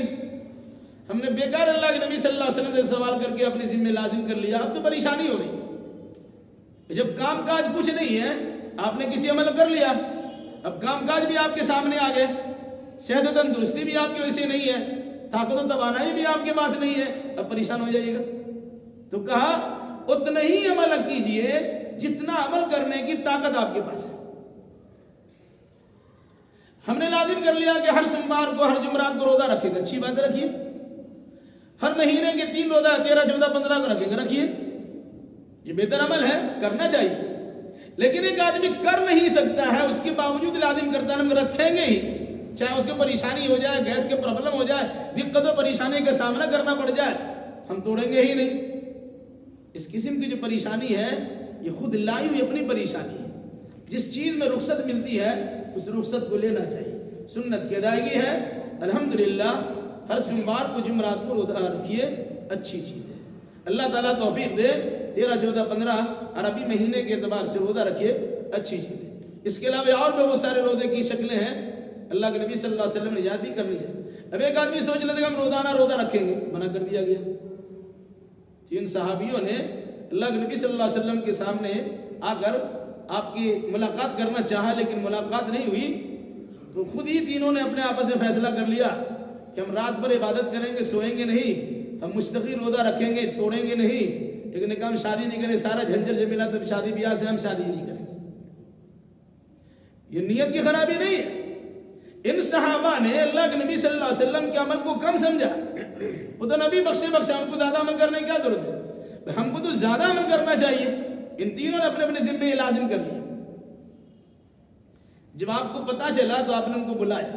ہم نے بیکار اللہ کے نبی صلی اللہ علیہ وسلم سے سوال کر کے اپنی ذمہ لازم کر لیا، اب تو پریشانی ہو رہی ہے، جب کام کاج کچھ نہیں ہے، آپ نے کسی عمل کر لیا، اب کام کاج بھی آپ کے سامنے آ گئے، صحت و تندرستی بھی آپ کی ویسے نہیں ہے، طاقت و توانائی بھی آپ کے پاس نہیں ہے، اب پریشان ہو جائیے گا۔ تو کہا اتنا ہی عمل کیجئے جتنا عمل کرنے کی طاقت آپ کے پاس ہے۔ ہم نے لازم کر لیا کہ ہر سوموار کو ہر جمعرات کو روزہ رکھے گا، اچھی بات ہے، رکھیے۔ ہر مہینے کے 3 روزہ 13, 14, 15 کو رکھے گا، رکھیے، یہ بہتر عمل ہے، کرنا چاہیے۔ لیکن ایک آدمی کر نہیں سکتا ہے، اس کے باوجود لازم کرتا ہے، ہم رکھیں گے ہی، چاہے اس کو پریشانی ہو جائے، گیس کے پرابلم ہو جائے، دقت و پریشانی کا سامنا کرنا پڑ جائے، ہم توڑیں گے ہی نہیں۔ اس قسم کی جو پریشانی ہے یہ خود لائی ہوئی اپنی پریشانی ہے، جس چیز میں رخصت ملتی ہے اس رخصت کو لینا چاہیے۔ سنت کی ادائیگی ہے، الحمدللہ ہر سوموار کو جمعرات کو روزہ رکھیے، اچھی چیز ہے، اللہ تعالیٰ توفیق دے۔ 13, 14, 15 عربی مہینے کے اعتبار سے روزہ رکھیے، اچھی چیز ہے۔ اس کے علاوہ اور بھی بہت سارے روزے کی شکلیں ہیں، اللہ کے نبی صلی اللہ علیہ وسلم نے یاد بھی کرنی چاہیے۔ اب ایک آدمی سوچ لیتے کہ ہم روزانہ روزہ رکھیں گے، منع کر دیا گیا۔ 3 صحابیوں نے اللہ کے نبی صلی اللہ علیہ وسلم کے سامنے آ کر آپ کی ملاقات کرنا چاہا، لیکن ملاقات نہیں ہوئی، تو خود ہی تینوں نے اپنے آپس میں فیصلہ کر لیا کہ ہم رات بھر عبادت کریں گے، سوئیں گے نہیں، ہم مستقل روزہ رکھیں گے، توڑیں گے نہیں۔ ایک نے کہا ہم شادی نہیں کریں، سارا جھنجھٹ سے ملا تو شادی بیاہ سے ہم شادی نہیں کریں گے۔ یہ نیت کی خرابی نہیں ہے۔ ان صحابہ نے اللہ کے نبی صلی اللہ علیہ وسلم کے عمل کو کم سمجھا، وہ تو نبی بخشے ہم کو زیادہ عمل کرنے کی کیا ضرورت ہے، ہم کو تو زیادہ عمل کرنا چاہیے۔ ان تینوں نے اپنے اپنے ذمے لازم کر لیا۔ جب آپ کو پتا چلا تو آپ نے ان کو بلایا،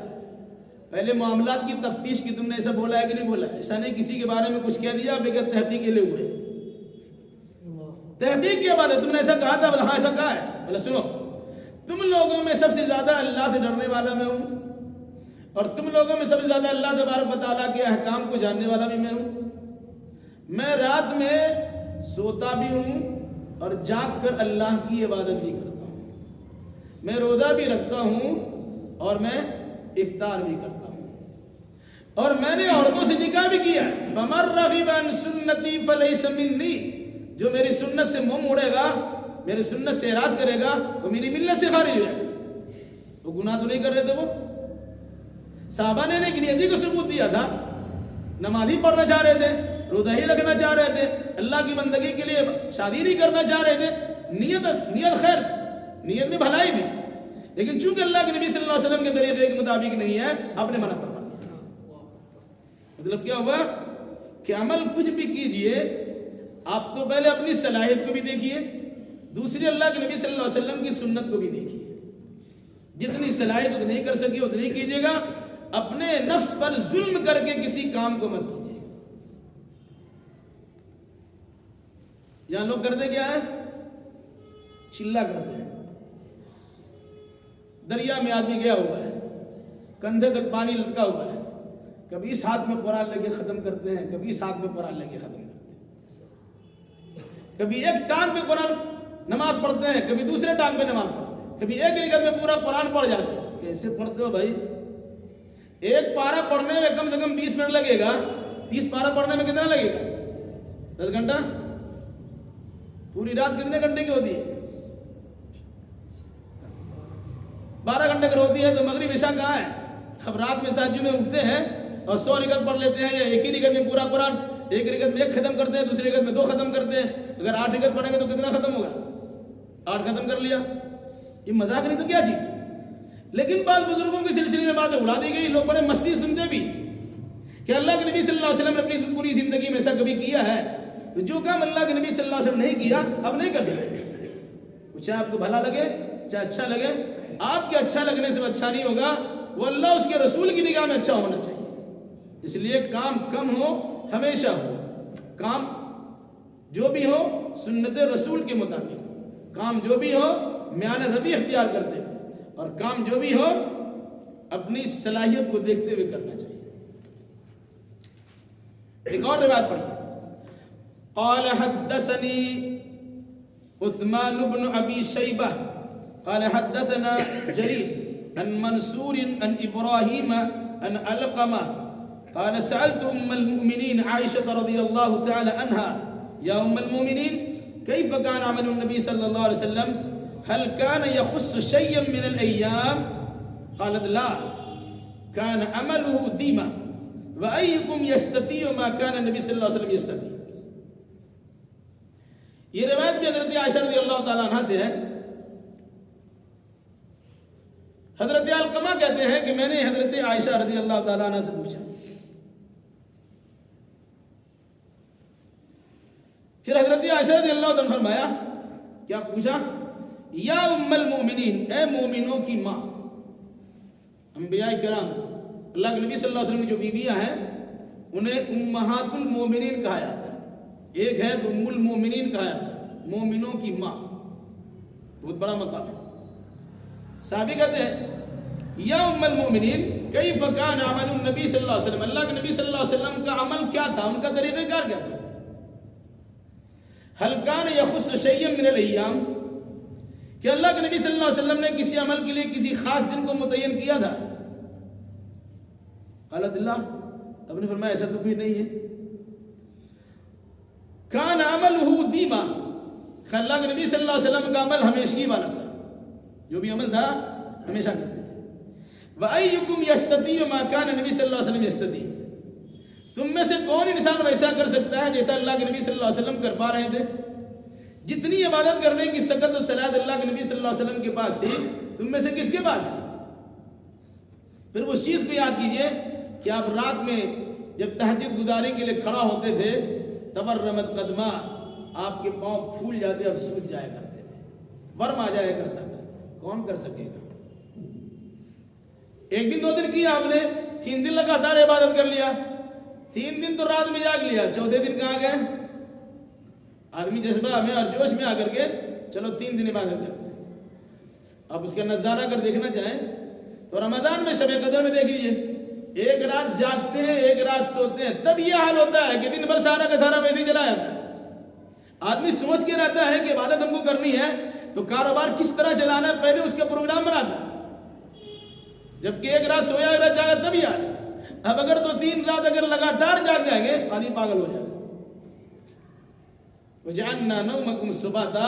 پہلے معاملات کی تفتیش کی، تم نے ایسا بولا ہے کہ نہیں بولا ہے، ایسا نہیں کسی کے بارے میں کچھ کہہ دیا بغیر تحقیق کے لیے اڑے۔ تحقیق کے بعد تم نے ایسا کہا تھا، بولا ہاں ایسا کہا ہے، بولا سنو تم لوگوں میں سب سے زیادہ اللہ سے ڈرنے والا میں ہوں، اور تم لوگوں میں سب سے زیادہ اللہ تبارک و تعالیٰ کے احکام کو جاننے والا بھی میں ہوں۔ میں رات میں سوتا بھی ہوں اور جاگ کر اللہ کی عبادت بھی کرتا ہوں، میں روزہ بھی رکھتا ہوں اور میں افطار بھی کرتا ہوں، اور میں نے عورتوں سے نکاح بھی کیا ہے. فَمَن رَغِبَ عَن سُنَّتِي فَلَيْسَ مِنِّي، جو میری سنت سے منہ موڑے گا، میری سنت سے اعراض کرے گا، وہ میری ملت سے خارج ہو جائے گا. وہ گناہ تو نہیں کر رہے تھے. وہ صحابہ نے ایک نیتی کو ثبوت دیا تھا، نماز ہی پڑھنا چاہ رہے تھے، روزہ ہی رکھنا چاہ رہے تھے، اللہ کی بندگی کے لیے شادی نہیں کرنا چاہ رہے تھے. نیت خیر، نیت میں بھلائی بھی، لیکن چونکہ اللہ کے نبی صلی اللہ علیہ وسلم کے طریقے کے مطابق نہیں ہے، آپ نے منع فرما دیا. مطلب کیا ہوا کہ عمل کچھ بھی کیجئے، آپ تو پہلے اپنی صلاحیت کو بھی دیکھیے، دوسری اللہ کے نبی صلی اللہ علیہ وسلم کی سنت کو بھی دیکھیے. جتنی صلاحیت نہیں کر سکی اتنی کیجیے گا. اپنے نفس پر ظلم کر کے کسی کام کو مت کیجیے. یہاں لوگ کرتے کیا ہے؟ چلا کرتے ہیں. دریا میں آدمی گیا ہوا ہے، کندھے تک پانی لٹکا ہوا ہے، کبھی اس ہاتھ میں قرآن لے کے ختم کرتے ہیں، کبھی اس ہاتھ میں قرآن لے کے ختم کرتے ہیں. کبھی ایک ٹانگ پہ قرآن نماز پڑھتے ہیں، کبھی دوسرے ٹانگ پہ نماز پڑھتے ہیں، کبھی ایک رکعت میں پورا قرآن پڑھ جاتے ہیں. کیسے پڑھتے ہو بھائی؟ ایک پارہ پڑھنے میں کم سے کم 20 منٹ لگے گا، 30 پارہ پڑھنے میں کتنا لگے گا؟ 10 گھنٹہ. پوری رات کتنے گھنٹے کی ہوتی ہے؟ 12 گھنٹے کی ہوتی ہے. تو مغرب عشاء کہاں ہے؟ اب رات میں تہجد میں اٹھتے ہیں اور 100 رکعت پڑھ لیتے ہیں، یا ایک ہی رکعت میں پورا قرآن، ایک رکعت میں 1 ختم کرتے ہیں، دوسری رکعت میں 2 ختم کرتے ہیں. اگر 8 رکعت پڑھیں گے تو کتنا ختم ہوگا؟ 8 ختم کر لیا. یہ مذاق نہیں تو کیا چیز؟ لیکن بعض بزرگوں کے سلسلے میں باتیں اڑا دی گئی. لوگ بڑے مستی سنتے بھی کہ اللہ کے نبی صلی اللہ علیہ وسلم نے اپنی پوری زندگی میں ایسا کبھی کیا ہے؟ تو جو کام اللہ کے نبی صلی اللہ علیہ وسلم نہیں کیا اب نہیں کر سکتے. چاہے آپ کو بھلا لگے چاہے اچھا لگے، آپ کے اچھا لگنے سے وہ اچھا نہیں ہوگا، وہ اللہ اس کے رسول کی نگاہ میں اچھا ہونا چاہیے. اس لیے کام کم ہو ہمیشہ ہو، کام جو بھی ہو سنت رسول کے مطابق، کام جو بھی ہو میان ربی اختیار کرتے ہوئے، اور کام جو بھی ہو اپنی صلاحیت کو دیکھتے ہوئے کرنا چاہیے. ایک اور روایت پڑھی. قال حدثني عثمان بن ابي شيبه قال حدثنا جرير عن منصور عن ابراهيم عن علقمه قال سألت المؤمنين عائشة رضي الله تعالى عنها يا المؤمنين كيف كان عمل النبي صلى الله عليه وسلم هل كان يخص شيئا من الأيام؟ قالت لا، كان عمله ديما وأيكم يستطيع ما كان النبي صلى الله عليه وسلم يستطيع. یہ روایت بھی حضرت عائشہ رضی اللہ تعالیٰ عنہ سے ہے. حضرت علقمہ کہتے ہیں کہ میں نے حضرت عائشہ رضی اللہ تعالیٰ عنہ سے پوچھا. پھر حضرت عائشہ رضی اللہ عنہ فرمایا، کیا پوچھا؟ یا ام المومنین، اے مومنوں کی ماں. انبیاء کرام، اللہ کے نبی صلی اللہ علیہ وسلم کی جو بیویاں ہیں انہیں امہات المومنین کہا جاتا ہے. ایک ہے تو ام المومنین کہا جاتا ہے، مومنوں کی ماں. بہت بڑا مقام ہے. صحابی کہتے ہیں یا ام المومنین کیف کان عمل النبی صلی اللہ علیہ وسلم، اللہ کے نبی صلی اللہ علیہ وسلم کا عمل کیا تھا، ان کا طریقہ کار کیا تھا. هل كان يخص شيئا من الايام، کہ اللہ کے نبی صلی اللہ علیہ وسلم نے کسی عمل کے لیے کسی خاص دن کو متعین کیا تھا؟ قالت اللہ، اب نے فرمایا ایسا تو بھی نہیں ہے. کان عمله دیما، اللہ کے نبی صلی اللہ علیہ وسلم کا عمل ہمیشگی والا تھا، جو بھی عمل تھا ہمیشہ کرتے تھے. وَأَيُّكُمْ يَسْتَطِيعُ مَا كَانَ النَّبِي صلی اللہ علیہ وسلم يَسْتَطِيعُ، تم میں سے کون انسان ویسا کر سکتا ہے جیسا اللہ کے نبی صلی اللہ علیہ وسلم کر پا رہے تھے؟ جتنی عبادت کرنے کی سکت و صلاحیت اللہ کے نبی صلی اللہ علیہ وسلم کے پاس تھی، تم میں سے کس کے پاس ہے؟ پھر اس چیز کو یاد کیجئے کہ آپ رات میں جب تہجد گزاری کے لیے کھڑا ہوتے تھے، تورمت قدمہ، آپ کے پاؤں پھول جاتے اور سوج جایا کرتے تھے، ورم آ جایا کرتا تھا. کون کر سکے گا؟ ایک دن 2 دن کیا آپ نے، 3 دن لگاتار عبادت کر لیا، 3 دن تو رات میں جاگ لیا، 4تھے دن کہاں گئے؟ آدمی جذبہ میں اور جوش میں آ کر کے چلو 3 دن عبادت کرتے ہیں. آپ اس کا نظارہ اگر دیکھنا چاہیں تو رمضان میں شب قدر میں دیکھ لیجئے، ایک رات جاگتے ہیں ایک رات سوتے ہیں، تب یہ حال ہوتا ہے کہ دن بھر سارا کا سارا ویسے چلا جاتا ہے. آدمی سوچ کے رہتا ہے کہ عبادت ہم کو کرنی ہے تو کاروبار کس طرح چلانا ہے، پہلے اس کا پروگرام بناتا ہے. جبکہ ایک رات سویا ایک رات جاگا تب یہ حال ہے. اب اگر 2-3 رات اگر لگاتار جاگ جائیں گے آدمی پاگل ہو جائے گا. وجعلنا نومکم سباتا،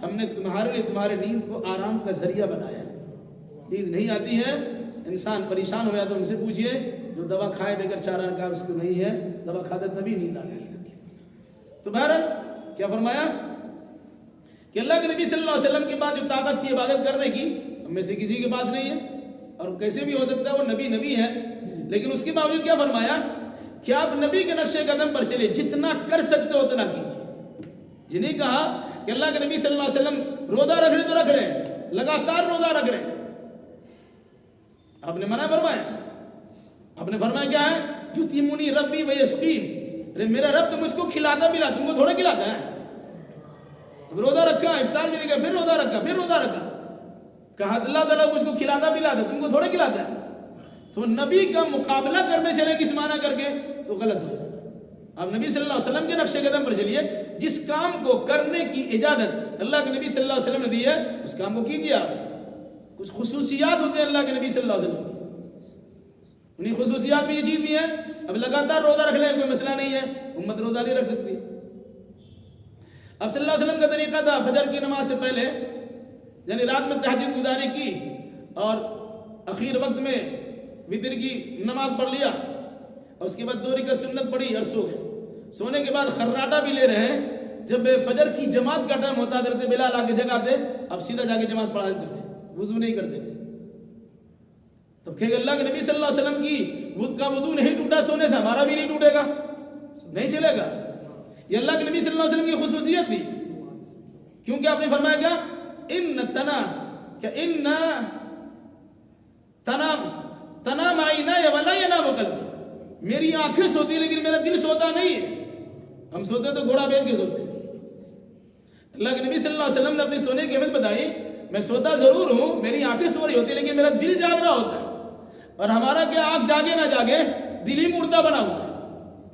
ہم نے تمہارے لیے تمہارے نیند کو آرام کا ذریعہ بنایا ہے. نیند نہیں آتی ہے، انسان پریشان ہو جاتا تو ان سے پوچھئے جو دوا کھائے بغیر چارہ کار اس کو نہیں ہے، دوا کھاتے تبھی نیند آ گئی. تو بہرحال کیا فرمایا کہ اللہ کے نبی صلی اللہ علیہ وسلم کے بعد جو طاقت تھی عبادت کرنے کی ہم میں سے کسی کے پاس نہیں ہے. اور کیسے بھی ہو سکتا ہے وہ نبی ہے، لیکن اس کے باوجود کیا فرمایا کہ آپ نبی کے نقش قدم پر چلے، جتنا کر سکتے ہو اتنا کیجیے. یہ نہیں کہا کہ اللہ کے نبی صلی اللہ علیہ وسلم روزہ رکھ رہے تو رکھ رہے ہیں، لگاتار روزہ رکھ رہے ہیں. آپ نے منع فرمایا، آپ نے فرمایا کیا ہے؟ یطعمنی ربی ویسقین، ارے میرا رب تو مجھ کو کھلاتا پلاتا، تم کو تھوڑا کھلاتا ہے. روزہ رکھا، افطار بھی نہیں کیا، پھر روزہ رکھا، پھر روزہ رکھا. کہا اللہ تعالیٰ مجھ کو کھلاتا پلاتا، تم کو تھوڑا کھلاتا ہے. تو نبی کا مقابلہ کرنے چلے کس معنی کر کے تو غلط ہو جائے. آپ نبی صلی اللہ علیہ وسلم کے نقش قدم پر چلیے، جس کام کو کرنے کی اجازت اللہ کے نبی صلی اللہ علیہ وسلم نے دی ہے اس کام کو کیجیے. آپ کچھ خصوصیات ہوتے ہیں اللہ کے نبی صلی اللہ علیہ وسلم کی، انہیں خصوصیات میں یہ چیز بھی ہے. اب لگاتار روزہ رکھ لیں کوئی مسئلہ نہیں ہے، امت روزہ نہیں رکھ سکتی. اب صلی اللہ علیہ وسلم کا طریقہ تھا فجر کی نماز سے پہلے یعنی رات میں تہجد گزاری کی اور اخیر وقت میں وتر کی نماز پڑھ لیا اور اس کے بعد 2 رکعت سنت پڑھی اور سو گئے. سونے کے بعد خراٹہ بھی لے رہے ہیں. جب فجر کی جماعت کا ٹائم ہوتا حضرت بلال آ کے جگاتے، اب سیدھا جا کے جماعت پڑھا دیتے تھے، وضو نہیں کرتے تھے. تب کہ اللہ کے نبی صلی اللہ علیہ وسلم کی کا وضو نہیں ٹوٹا سونے سے، ہمارا بھی نہیں ٹوٹے گا، نہیں چلے گا. یہ اللہ کے نبی صلی اللہ علیہ وسلم کی خصوصیت تھی. کیونکہ آپ نے فرمایا کیا؟ تنام عینای ولا ینام قلبی، میری آنکھیں سوتی لیکن میرا دل سوتا نہیں ہے. ہم سوتے تو گھوڑا بیچ کے سوتے. اللہ کے نبی صلی اللہ علیہ وسلم نے اپنی سونے کی اہمیت بتائی، میں سوتا ضرور ہوں، میری آنکھیں سو رہی ہوتی لیکن میرا دل جاگ رہا ہوتا ہے. اور ہمارا کیا آنکھ جاگے نہ جاگے دل ہی مردہ بنا ہوا ہے.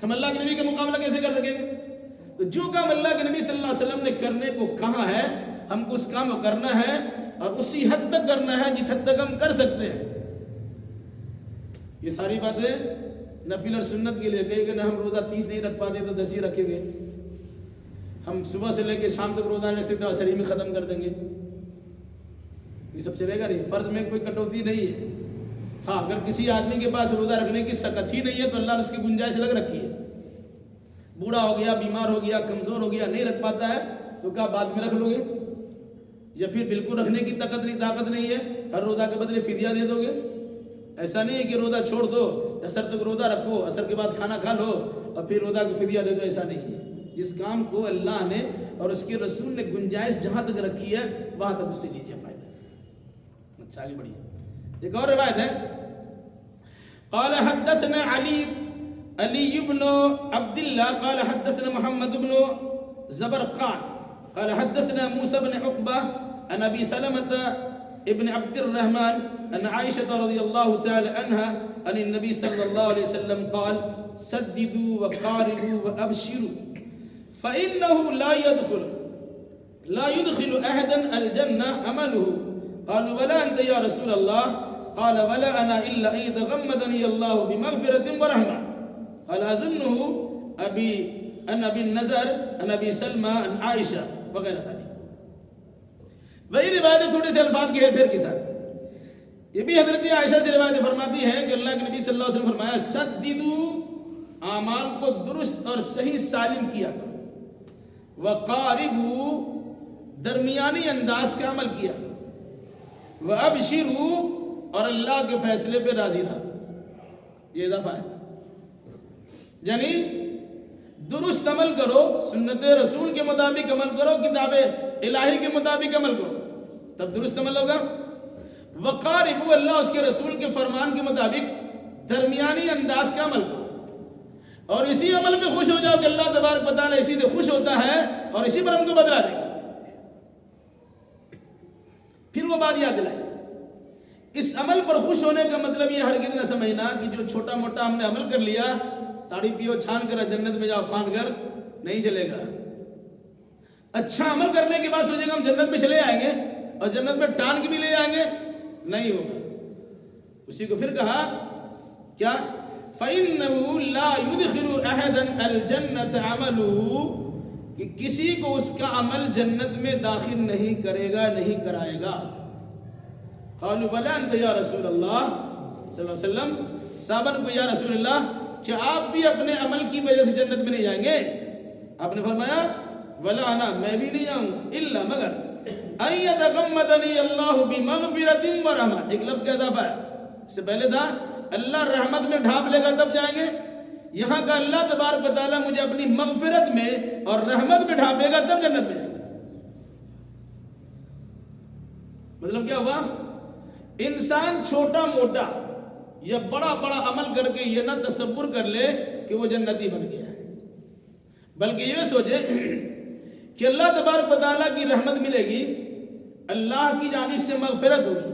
ہم اللہ کے نبی کا مقابلہ کیسے کر سکیں گے؟ تو جو کام اللہ کے نبی صلی اللہ علیہ وسلم نے کرنے کو کہا ہے ہم کو اس کام کو کرنا ہے اور اسی حد تک کرنا ہے جس حد تک ہم کر سکتے ہیں. یہ ساری باتیں نفل اور سنت کے لیے کہیں کہ نہ ہم روزہ 30 نہیں رکھ پاتے تو 10 ہی رکھیں گے، ہم صبح سے لے کے شام تک روزہ نہیں رکھ سکتے عصر ہی میں ختم کر دیں گے، یہ سب چلے گا نہیں. فرض میں کوئی کٹوتی نہیں ہے. ہاں اگر کسی آدمی کے پاس روزہ رکھنے کی سکت ہی نہیں ہے تو اللہ نے اس کی گنجائش الگ رکھی ہے. بوڑھا ہو گیا، بیمار ہو گیا، کمزور ہو گیا، نہیں رکھ پاتا ہے تو کیا بعد میں رکھ لو گے؟ یا پھر بالکل رکھنے کی طاقت نہیں ہے، ہر روزہ کے بدلے فدیہ دے دو گے؟ ایسا نہیں ہے کہ روزہ چھوڑ دو، عصر تک روزہ رکھو، عصر کے بعد کھانا کھا لو اور پھر روزہ کی فدیہ دے دو، ایسا نہیں ہے. جس کام کو اللہ نے اور اس کے رسول نے گنجائش جہاں تک رکھی ہے وہاں تک اس سے لیجیے فائدہ. اچھا آگے بڑھیے. ایک اور روایت ہے، قال حدثنا علی بن عبد الله قال حدثنا محمد بن زبرقان قال حدثنا موسى بن عقبة عن أبي سلمة ابن عبد الرحمن أن عائشة رضي الله تعالى عنها عن النبي صلى الله عليه وسلم قال سددوا وقاربوا وأبشروا فإنه لا يدخل أحدا الجنة عمله. قالوا ولا أنت يا رسول الله؟ قال ولا أنا إلا أن يتغمدني الله بمغفرة ورحمة. قال أظنه أن أبي النذر أن أبي سلمى أن عائشة وغيرها ذلك. وہی روایت تھوڑے سے الفاظ کے پھر کے ساتھ یہ بھی حضرت عائشہ سے روایت فرماتی ہے کہ اللہ کے نبی صلی اللہ علیہ وسلم فرمایا سددوا، اعمال کو درست اور صحیح سالم کیا کرو، وقاربوا، درمیانی انداز کا عمل کیا کرو، وابشروا، اور اللہ کے فیصلے پہ راضی رہا. یہ اضافہ ہے، یعنی درست عمل کرو، سنت رسول کے مطابق عمل کرو، کتاب الہی کے مطابق عمل کرو، تب درست عمل ہوگا. وقاربوا، اللہ اس کے رسول کے فرمان کے مطابق درمیانی انداز کا عمل کرو، اور اسی عمل میں خوش ہو جاؤ کہ اللہ تبارک و تعالیٰ اسی سے خوش ہوتا ہے اور اسی پر ہم کو بدلا دے گا. پھر وہ بات یاد دلائی، اس عمل پر خوش ہونے کا مطلب یہ ہرگز نہ سمجھنا کہ جو چھوٹا موٹا ہم نے عمل کر لیا، تاڑی پیو چھان کر جنت میں جاؤ پھاند کر، نہیں چلے گا. اچھا عمل کرنے کے بعد سوچے گا ہم جنت میں چلے آئیں گے اور جنت میں ٹان کے بھی لے آئیں گے، نہیں ہوگا. اسی کو پھر کہا کیا فَإِنَّهُ لَا يُدْخِلُ أَحَدًا الْجَنَّةَ عَمَلُهُ، کہ کسی کو اس کا عمل جنت میں داخل نہیں کرے گا، نہیں کرائے گا. قالوا ولا انت یا رسول اللہ صلی اللہ علیہ وسلم، صحابہ کو یا رسول اللہ کیا آپ بھی اپنے عمل کی وجہ سے جنت میں نہیں جائیں گے؟ آپ نے فرمایا ولا انا، میں بھی نہیں جاؤں گا، الا مگر ان يتغمدني الله بمغفرة ورحمة. ایک لفظ کا اضافہ ہے، اس سے پہلے تھا اللہ رحمت میں ڈھانپ لے گا تب جائیں گے، یہاں کا اللہ تبارک و تعالیٰ مجھے اپنی مغفرت میں اور رحمت میں ڈھانپے گا تب جنت میں جائیں گے. مطلب کیا ہوا؟ انسان چھوٹا موٹا یا بڑا بڑا عمل کر کے یہ نہ تصور کر لے کہ وہ جنتی بن گیا ہے، بلکہ یہ سوچے کہ اللہ تبارک و تعالیٰ کی رحمت ملے گی، اللہ کی جانب سے مغفرت ہوگی،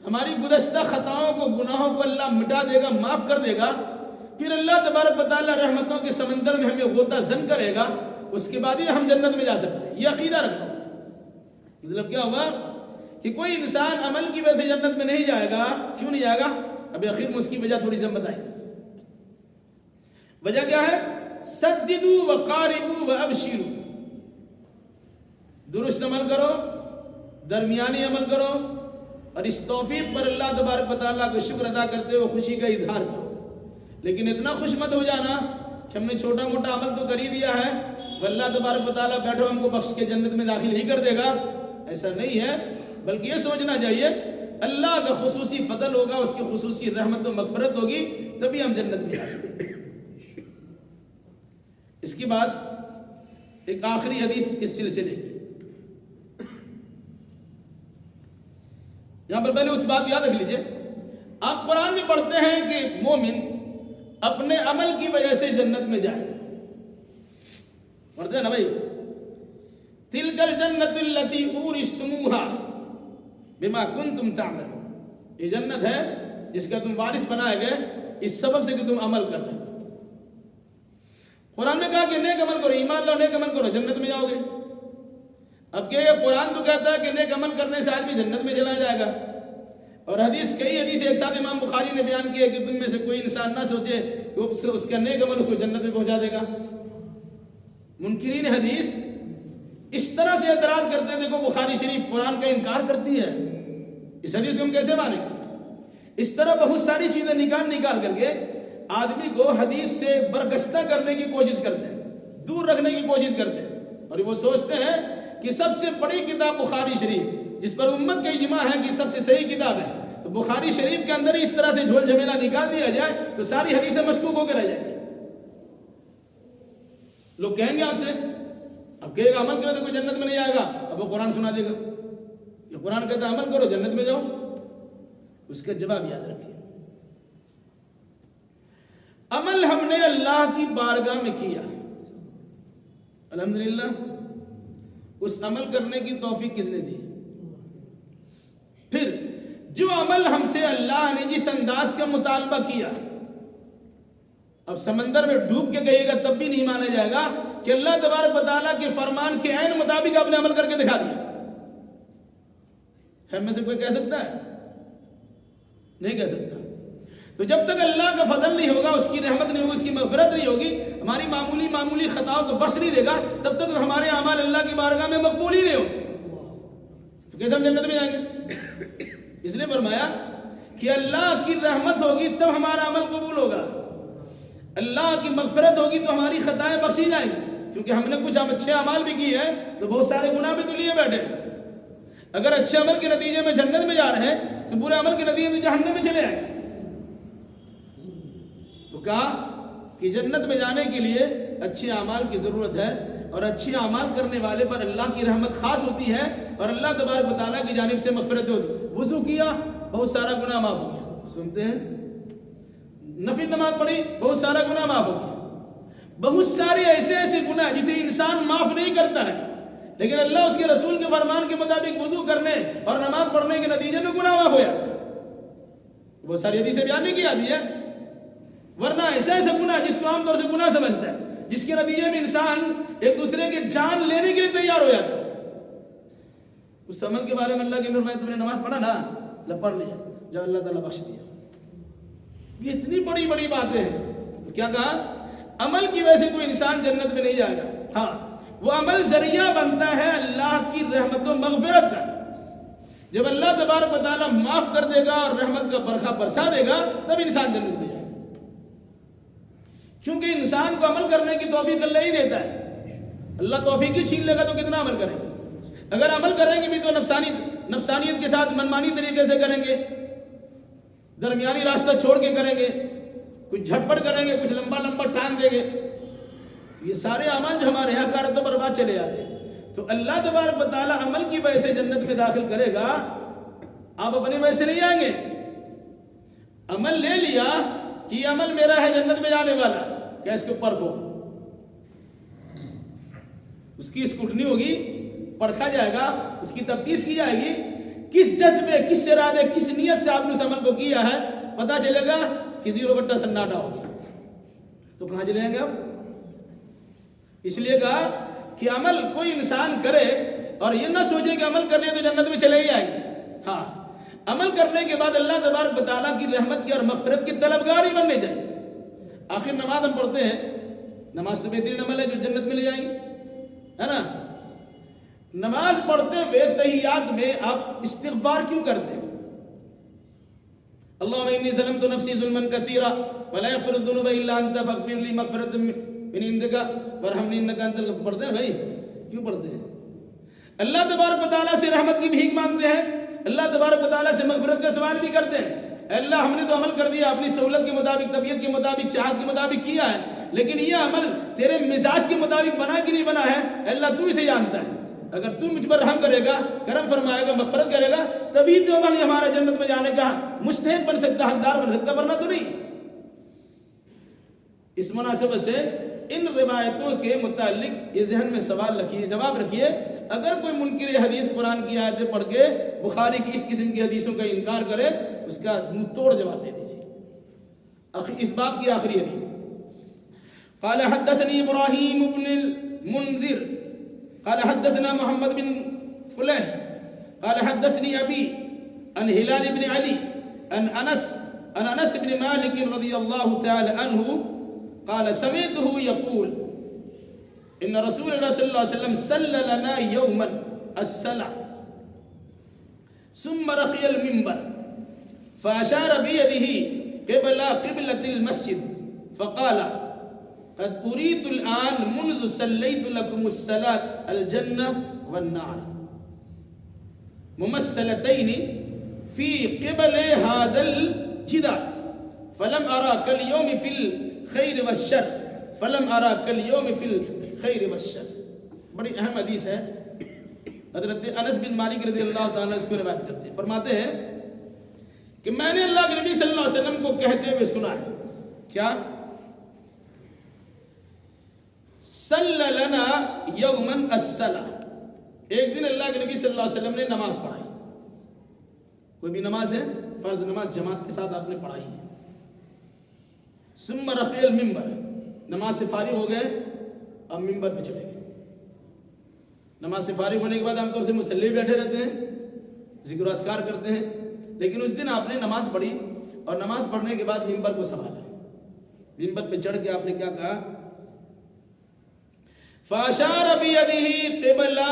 ہماری گزشتہ خطاؤں کو گناہوں کو اللہ مٹا دے گا، معاف کر دے گا، پھر اللہ تبارک و تعالیٰ رحمتوں کے سمندر میں ہمیں غوطہ زن کرے گا، اس کے بعد ہی ہم جنت میں جا سکتے ہیں. یہ عقیدہ رکھنا. مطلب کیا ہوگا کہ کوئی انسان عمل کی وجہ سے جنت میں نہیں جائے گا. کیوں نہیں جائے گا؟ ابھی آخر میں اس کی وجہ تھوڑی سی ہم بتائیں. وجہ کیا ہے؟ سددوا وقاربوا وابشروا، درست عمل کرو، درمیانی عمل کرو، اور اس توفیق پر اللہ تبارک و تعالیٰ کو شکر ادا کرتے ہوئے خوشی کا اظہار کرو. لیکن اتنا خوش مت ہو جانا کہ ہم نے چھوٹا موٹا عمل تو کر ہی دیا ہے، اللہ تبارک و تعالیٰ بیٹھو ہم کو بخش کے جنت میں داخل ہی کر دے گا. ایسا نہیں ہے، بلکہ یہ سوچنا چاہیے اللہ کا خصوصی فضل ہوگا، اس کی خصوصی رحمت و مغفرت ہوگی، تبھی ہم جنت میں جا سکتے ہیں. اس کے بعد ایک آخری حدیث اس سلسلے کی. یہاں پر پہلے اس بات یاد رکھ لیجئے، آپ قرآن میں پڑھتے ہیں کہ مومن اپنے عمل کی وجہ سے جنت میں جائے. پڑھتے ہیں نا بھائی، تِلْكَ الْجَنَّةُ الَّتِي أُورِثْتُمُوهَا بِمَا كُنْتُمْ تَعْمَلُونَ. یہ جنت ہے جس کا تم وارث بنائے گئے اس سبب سے کہ تم عمل کر رہے ہو. قرآن نے کہا کہ نیک عمل کرو، ایمان لاؤ، نیک عمل کرو، جنت میں جاؤ گے. اب کہ قرآن تو کہتا ہے کہ نیک عمل کرنے سے آدمی جنت میں چلا جائے گا، اور کئی حدیث ایک ساتھ امام بخاری نے بیان کیا کہ تم میں سے کوئی انسان نہ سوچے کہ اس کا نیک عمل کو جنت میں پہنچا دے گا. منکرین حدیث اس طرح سے اعتراض کرتے ہیں. دیکھو بخاری شریف قرآن کا انکار کرتی ہے، اس حدیث کو ہم کیسے مانیں گے؟ اس طرح بہت ساری چیزیں نکال کر کے آدمی کو حدیث سے برگشتہ کرنے کی کوشش کرتے ہیں، دور رکھنے کی کوشش کرتے ہیں، اور وہ سوچتے ہیں کہ سب سے بڑی کتاب بخاری شریف جس پر امت کا اجماع ہے کہ سب سے صحیح کتاب ہے، تو بخاری شریف کے اندر ہی اس طرح سے جھول جھمیلا نکال دیا جائے تو ساری حدیثیں مشکوک ہو کے رہ جائیں گی. لوگ کہیں گے آپ سے، اب کہے گا عمل کرو تو کوئی جنت میں نہیں آئے گا، اب وہ قرآن سنا دے گا. یہ قرآن کہتا ہے عمل کرو جنت میں جاؤ. اس کا جواب یاد رکھیے، عمل ہم نے اللہ کی بارگاہ میں کیا، الحمدللہ. اس عمل کرنے کی توفیق کس نے دی؟ پھر جو عمل ہم سے اللہ نے جس انداز کا مطالبہ کیا، اب سمندر میں ڈوب کے گئے گا تب بھی نہیں مانا جائے گا کہ اللہ تبارک و تعالیٰ کے فرمان کے عین مطابق آپ نے عمل کر کے دکھا دیا. ہم میں سے کوئی کہہ سکتا ہے؟ نہیں کہہ سکتا. تو جب تک اللہ کا فضل نہیں ہوگا، اس کی رحمت نہیں ہوگی، اس کی مغفرت نہیں ہوگی، ہماری معمولی خطاؤں کو بخش نہیں دے گا، تب تک ہمارے اعمال اللہ کی بارگاہ میں مقبول ہی نہیں ہوگے. تو کیسے ہم جنت میں جائیں گے؟ اس لیے فرمایا کہ اللہ کی رحمت ہوگی تب ہمارا عمل قبول ہوگا، اللہ کی مغفرت ہوگی تو ہماری خطائیں بخشی جائیں گی. کیونکہ ہم نے کچھ اچھے اعمال بھی کیے ہیں تو بہت سارے گناہ بھی تو لیے بیٹھے ہیں. اگر اچھے عمل کے نتیجے میں جنت میں جا رہے ہیں تو برے عمل کے نتیجے میں جہنم میں چلے آئیں. تو کہا کہ جنت میں جانے کے لیے اچھے اعمال کی ضرورت ہے، اور اچھے اعمال کرنے والے پر اللہ کی رحمت خاص ہوتی ہے اور اللہ تبارک و تعالیٰ کی جانب سے مغفرت ہوتی ہے. وضو کیا بہت سارا گناہ معاف ہو گیا، سنتے ہیں، نفل نماز پڑھی بہت سارا گناہ معاف ہو گیا. بہت سارے ایسے گناہ جسے انسان معاف نہیں کرتا ہے، لیکن اللہ اس کے رسول کے فرمان کے مطابق وضو کرنے اور نماز پڑھنے کے نتیجے میں گناہ معاف ہو جاتا ہے. بہت ساری حدیثیں بیان نہیں کی آتی ہے، ورنہ ایسا گناہ جس کو عام طور سے گناہ سمجھتا ہے، جس کے نتیجے میں انسان ایک دوسرے کے جان لینے کے لیے تیار ہو جاتا ہے. اس عمل کے بارے میں اللہ کی فرمائے تم نے نماز پڑھا نا، پڑھ لیا، جب اللہ تعالیٰ بخش دیا. یہ اتنی بڑی بڑی باتیں ہیں. تو کیا کہا؟ عمل کی وجہ سے کوئی انسان جنت میں نہیں جائے گا. ہاں وہ عمل ذریعہ بنتا ہے اللہ کی رحمت و مغفرت کا. جب اللہ تبارک و تعالیٰ معاف کر دے گا اور رحمت کا برکھا برسا دے گا تب انسان جنت میں جائے گا. کیونکہ انسان کو عمل کرنے کی توفیق اللہ ہی دیتا ہے. اللہ توفیق ہی چھین لے گا تو کتنا عمل کریں گے؟ اگر عمل کریں گے بھی تو نفسانیت کے ساتھ منمانی طریقے سے کریں گے, درمیانی راستہ چھوڑ کے کریں گے, کچھ جھٹپٹ کریں گے, کچھ لمبا لمبا ٹان دیں گے, یہ سارے عمل جو ہمارے یہاں کار تو برباد چلے جاتے ہیں. تو اللہ تبارک و تعالیٰ عمل کی وجہ سے جنت میں داخل کرے گا, آپ اپنے وجہ سے نہیں جائیں گے. عمل لے لیا کہ یہ عمل میرا ہے جنت میں جانے والا, کیا اس کے اوپر کو اس کی اسکروٹنی ہوگی, پرکھا جائے گا, اس کی تفتیش کی جائے گی, کس جذبے, کس ارادے, کس نیت سے آپ نے اس عمل کو کیا ہے پتہ چلے گا. کسی روبٹا سناٹا ہو گیا تو کہاں چلے جائیں گے آپ؟ اس لیے کہا کہ عمل کوئی انسان کرے اور یہ نہ سوچے کہ عمل کرنے تو جنت میں چلے ہی آئیں گے. ہاں عمل کرنے کے بعد اللہ تبارک و تعالیٰ کی رحمت کی اور مغفرت کی طلبگار ہی بننے چاہیے. آخر نماز ہم پڑھتے ہیں, نماز تو بہترین عمل ہے جو جنت میں لے جائیں گے, ہے نا. نماز پڑھتے ہوئے تحیات میں آپ استغفار کیوں کرتے ہیں؟ اللہم انی ظلمت نفسی ظلما کثیرا ولا یغفر الذنوب الا انت فاغفر لی مغفرۃ من عندک وارحمنی انک انت الغفور. پڑھتے ہیں بھائی, کیوں پڑھتے ہیں؟ اللہ تبارک و تعالیٰ سے رحمت کی بھیک مانگتے ہیں, اللہ تبارک و تعالیٰ سے مغفرت کا سوال بھی کرتے ہیں. اللہ ہم نے تو عمل کر دیا, اپنی سہولت کے مطابق, طبیعت کے مطابق, چاہت کے مطابق کیا ہے, لیکن یہ عمل تیرے مزاج کے مطابق بنا کہ نہیں بنا ہے اللہ تو اسے جانتا ہے. اگر تو مجھ پر رحم کرے گا, کرم فرمائے گا, مغفرت کرے گا, تبھی تو عمل ہمارا جنت میں جانے کا مستحق بن سکتا, حقدار بن سکتا, ورنہ تو نہیں. اس مناسبت سے ان روایتوں کے متعلق یہ ذہن میں سوال رکھیے, جواب رکھیے. اگر کوئی منکر حدیث قرآن کی آیتیں پڑھ کے بخاری کی اس قسم کی حدیثوں کا انکار کرے, اس کا منہ توڑ جواب دے دیجیے. اس باب کی آخری حدیث, قال حدثني ابراہیم بن المنذر قال حدثنا محمد بن فلح قال حدثني ابي عن هلال بن علي عن انس بن مالك رضي الله تعالى عنه قال سمعته يقول ان رسول الله صلى الله عليه وسلم صلى لنا يوما الصلاة ثم رقي المنبر فاشار بيده قبلة المسجد فقال قد أريد الآن منذ صليت لكم الصلاة الجنة والنار ممثلتين في قبل هذا الجدار فلم أراك اليوم في الخير والشر فلم أراك اليوم في الخير والشر. بڑی اہم حدیث ہے. حضرت انس بن مالک رضی اللہ تعالیٰ اس کو روایت کرتے ہیں, فرماتے ہیں کہ میں نے اللہ کے نبی صلی اللہ علیہ وسلم کو کہتے ہوئے سنا ہے, کیا؟ صلی لنا یوما الصلاۃ, ایک دن اللہ کے نبی صلی اللہ علیہ وسلم نے نماز پڑھائی. کوئی بھی نماز ہے, فرض نماز جماعت کے ساتھ آپ نے پڑھائی ہے. ثم رقی المنبر, نماز سے فارغ ہو گئے, اب منبر پہ چلے گئے. نماز سے فارغ ہونے کے بعد عام طور سے مصلی بیٹھے رہتے ہیں, ذکر و اذکار کرتے ہیں, لیکن اس دن آپ نے نماز پڑھی اور نماز پڑھنے کے بعد منبر کو سنبھالا. منبر پہ چڑھ کے آپ نے کیا کہا؟ فاشار بیدہ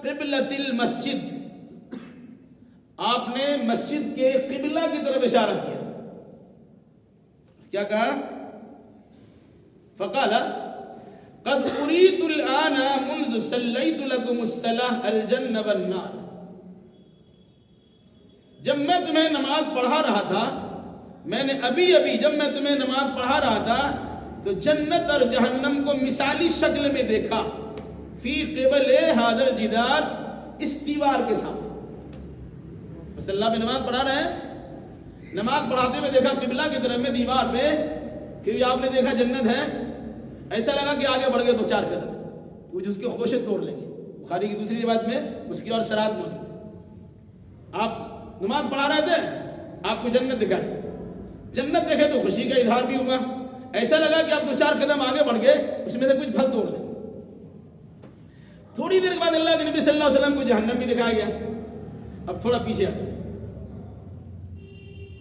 قبلۃ المسجد, آپ نے مسجد کے قبلہ کی طرف اشارہ کیا. کیا کہا؟ فقال قد اريد الان منذ صليت لكم الصلاة الجنة والنار. جب میں تمہیں نماز پڑھا رہا تھا, میں نے ابھی جب میں تمہیں نماز پڑھا رہا تھا تو جنت اور جہنم کو مثالی شکل میں دیکھا. فی قبل هذا الجدار, اس دیوار کے سامنے. بس اللہ پہ نماز پڑھا رہے ہیں, نماز پڑھاتے ہوئے دیکھا قبلہ کی طرف میں دیوار پہ, کہ آپ نے دیکھا جنت ہے, ایسا لگا کہ آگے بڑھ گئے 2-4 قدم, وہ جو اس کے خوشے توڑ لیں گے. بخاری کی دوسری روایت میں اس کی اور سرات موجود ہے. آپ نماز پڑھا رہے تھے, آپ کو جنت دکھائی, جنت دیکھے تو خوشی کا اظہار بھی ہوگا, ایسا لگا کہ آپ 2-4 قدم آگے بڑھ گئے, اس میں سے کچھ پھل توڑ لیں. تھوڑی دیر کے بعد اللہ کے نبی صلی اللہ علیہ وسلم کو جہنم بھی دکھایا گیا. اب تھوڑا پیچھے آ گئے,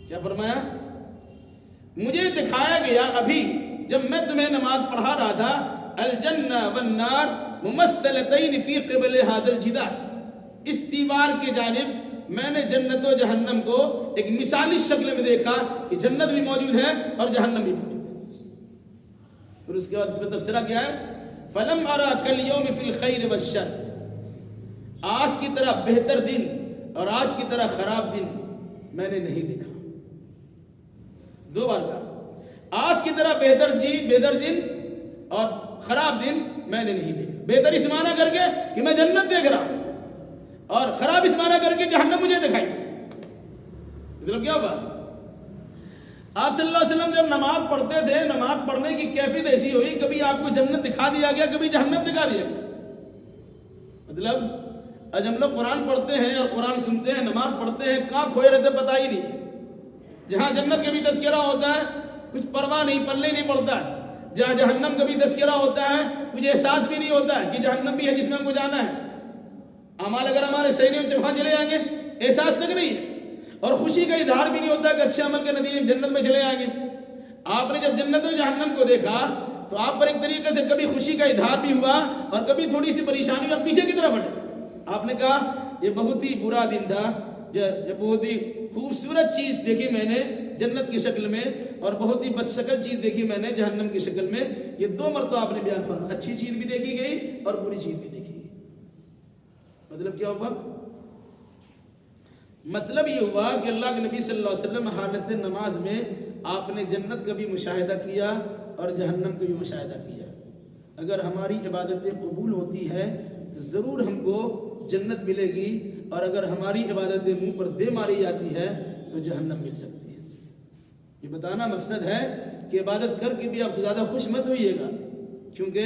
کیا فرمایا؟ مجھے دکھایا گیا ابھی جب میں تمہیں نماز پڑھا رہا تھا، الجنہ والنار ممثلتین فی قبل ھذا الجدار، اس دیوار کے جانب میں نے جنت و جہنم کو ایک مثالی شکل میں دیکھا کہ جنت بھی موجود ہے اور جہنم بھی موجود ہے۔ پھر اس کے بعد اس میں تفسیرہ کیا ہے، فلم ارى کالیوم فی الخیر والشر، آج کی طرح بہتر دن اور آج کی طرح خراب دن میں نے نہیں دیکھا۔ دو بار کہا، آج کی طرح بہتر دن اور خراب دن میں نے نہیں دیکھا۔ بہتر اس معنی کر کے کہ میں جنت دیکھ رہا ہوں، اور خراب اس معنی کر کے جہنم مجھے دکھائی دے۔ مطلب کیا ہوگا؟ آپ صلی اللہ علیہ وسلم جب نماز پڑھتے تھے، نماز پڑھنے کی کیفیت ایسی ہوئی، کبھی آپ کو جنت دکھا دیا گیا، کبھی جہنم دکھا دیا گیا۔ مطلب آج ہم لوگ قرآن پڑھتے ہیں اور قرآن سنتے ہیں، نماز پڑھتے ہیں، کہاں کھوئے رہتے پتہ ہی نہیں ہے۔ جہاں جنت کا بھی تذکرہ ہوتا ہے کچھ پرواہ نہیں، پلے نہیں پڑتا ہے۔ جہاں جہنم کا بھی تذکرہ ہوتا ہے کچھ احساس بھی نہیں ہوتا ہے کہ جہنم بھی ہے جس میں ہم کو جانا ہے۔ اعمال اگر ہمارے صحیح نہیں ہو وہاں چلے جائیں گے، احساس تک نہیں ہے، اور خوشی کا اظہار بھی نہیں ہوتا کہ اچھے عمل کے نتیجے میں جنت میں چلے جائیں گے۔ آپ نے جب جنت و جہنم کو دیکھا تو آپ پر ایک طریقے سے کبھی خوشی کا اظہار بھی ہوا اور کبھی تھوڑی سی پریشانی اور پیچھے کی طرف ہٹے۔ آپ نے کہا یہ بہت ہی برا دن تھا، یہ بہت ہی خوبصورت چیز دیکھی میں نے جنت کی شکل میں، اور بہت ہی بد شکل چیز دیکھی میں نے جہنم کی شکل میں۔ یہ دو مرتبہ آپ نے بیان فرمایا، اچھی چیز بھی دیکھی گئی اور بری چیز بھی دیکھی گئی۔ مطلب کیا ہوا؟ مطلب یہ ہوا کہ اللہ کے نبی صلی اللہ علیہ وسلم حالت نماز میں آپ نے جنت کا بھی مشاہدہ کیا اور جہنم کا بھی مشاہدہ کیا۔ اگر ہماری عبادتیں قبول ہوتی ہے تو ضرور ہم کو جنت ملے گی، اور اگر ہماری عبادتیں منہ پر دے ماری جاتی ہے تو جہنم مل سکتی ہے۔ یہ بتانا مقصد ہے کہ عبادت کر کے بھی آپ زیادہ خوش مت ہوئیے گا، کیونکہ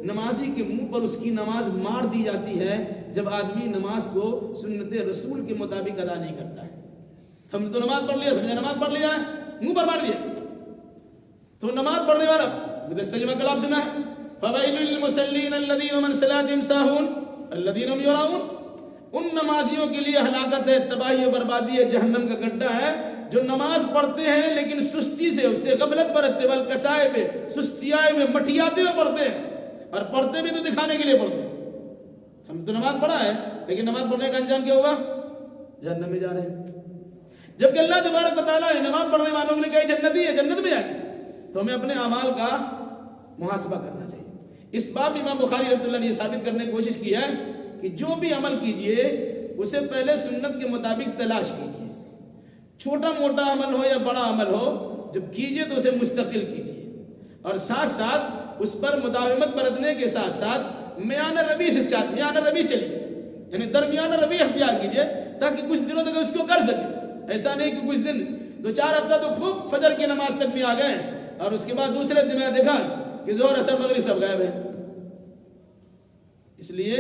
نمازی کے منہ پر اس کی نماز مار دی جاتی ہے جب آدمی نماز کو سنت رسول کے مطابق ادا نہیں کرتا ہے۔ ہم تو نماز پڑھ لیا، سمجھا نماز پڑھ لیا ہے، منہ پر مار دیا تو نماز پڑھنے والا ترجمہ کل آپ سنا ہے، فَوَيْلٌ لِّلْمُصَلِّينَ الَّذِينَ هُمْ عَنْ صَلَاتِهِمْ سَاهُونَ الَّذِينَ هُمْ يُرَاءُونَ، ان نمازیوں کے لیے ہلاکت ہے، تباہی و بربادی ہے، جہنم کا گڈھا ہے، جو نماز پڑھتے ہیں لیکن سستی سے، اس سے غفلت برتتے، والکسائے پہ سستیائے ہوئے مٹیاتے ہوئے پڑھتے ہیں، اور پڑھتے بھی تو دکھانے کے لیے پڑھتے ہیں۔ ہم تو نماز پڑھا ہے لیکن نماز پڑھنے کا انجام کیا ہوگا؟ جہنم میں جا رہے ہیں۔ جبکہ اللہ تبارک و تعالیٰ نے نماز پڑھنے والوں کے لیے کہا جنتی ہے، جنت میں جائیں گے، تو ہمیں اپنے اعمال کا محاسبہ کرنا چاہیے۔ اس باب امام بخاری رحمۃ اللہ نے یہ ثابت کرنے کی کوشش کی ہے کہ جو بھی عمل کیجئے اسے پہلے سنت کے مطابق تلاش کیجئے، چھوٹا موٹا عمل ہو یا بڑا عمل ہو، جب کیجئے تو اسے مستقل کیجئے، اور ساتھ ساتھ اس پر مداومت برتنے کے ساتھ ساتھ میانہ روی چلیے، یعنی درمیانہ روی اختیار کیجئے تاکہ کچھ دنوں تک اس کو کر سکے۔ ایسا نہیں کہ کچھ دن 2-4 ہفتہ تو خوب فجر کی نماز تک بھی آ گئے اور اس کے بعد دوسرے دن میں دیکھا کہ ظہر اثر مغرب سب غائب ہے۔ اس لیے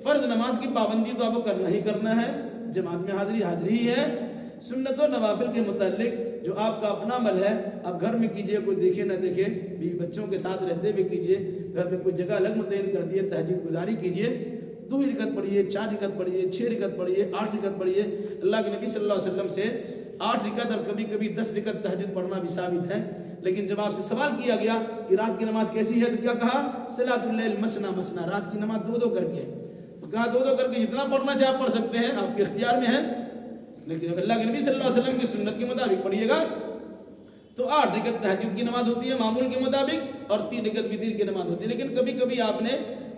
فرض نماز کی پابندی تو آپ کو کرنا ہی کرنا ہے، جماعت میں حاضری ہی ہے۔ سنت و نوافل کے متعلق جو آپ کا اپنا عمل ہے آپ گھر میں کیجئے، کوئی دیکھے نہ دیکھے، بیوی بچوں کے ساتھ رہتے ہوئے کیجئے، گھر میں کوئی جگہ الگ متعین کر دیے، تہجد گزاری کیجئے، 2 رکعت پڑھیے، 4 رکعت پڑھیے، 6 رکعت پڑھیے، 8 رکعت پڑھیے۔ اللہ کے نبی صلی اللہ علیہ وسلم سے 8 رکعت اور کبھی کبھی 10 رکعت تہجد پڑھنا بھی ثابت ہے۔ لیکن جب آپ سے سوال کیا گیا کہ رات کی نماز کیسی ہے تو کیا کہا؟ صلاۃ اللیل مسنا مسنا، رات کی نماز 2 کر کے، تو کہا 2 کر کے جتنا پڑھنا چاہے آپ پڑھ سکتے ہیں، آپ کے اختیار میں ہے، لیکن اللہ کے نبی صلی اللہ علیہ وسلم کی سنت کے مطابق پڑھیے گا تو 8 رکعت تہجد کی نماز ہوتی ہے معمول کے مطابق، اور 3 رکعت وتر کی نماز ہوتی ہے۔ لیکن کبھی کبھی آپ نے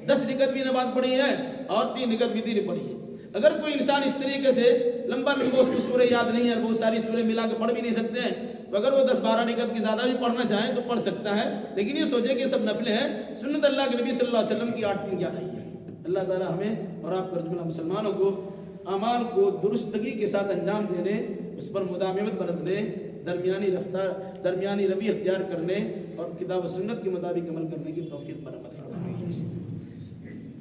10 رکعت بھی نماز پڑھی ہے اور 3 رکعت وتر پڑھی ہے۔ اگر کوئی انسان اس طریقے سے لمبا اس کو سورہ یاد نہیں ہے اور بہت ساری سورہ ملا کے پڑھ بھی نہیں سکتے ہیں، تو اگر وہ 10-12 رکعت کی زیادہ بھی پڑھنا چاہیں تو پڑھ سکتا ہے، لیکن یہ سوچے کہ سب نفلیں ہیں، سنت اللہ کے نبی صلی اللہ علیہ وسلم کی 8 کیا نہیں ہے۔ اللہ تعالیٰ ہمیں اور آپ پر جملہ مسلمانوں کو اعمال کو درستگی کے ساتھ انجام دینے، اس پر مداومت برتنے، درمیانی روی اختیار کرنے اور کتاب و سنت کے مطابق عمل کرنے کی توفیق برآمد فرمائے۔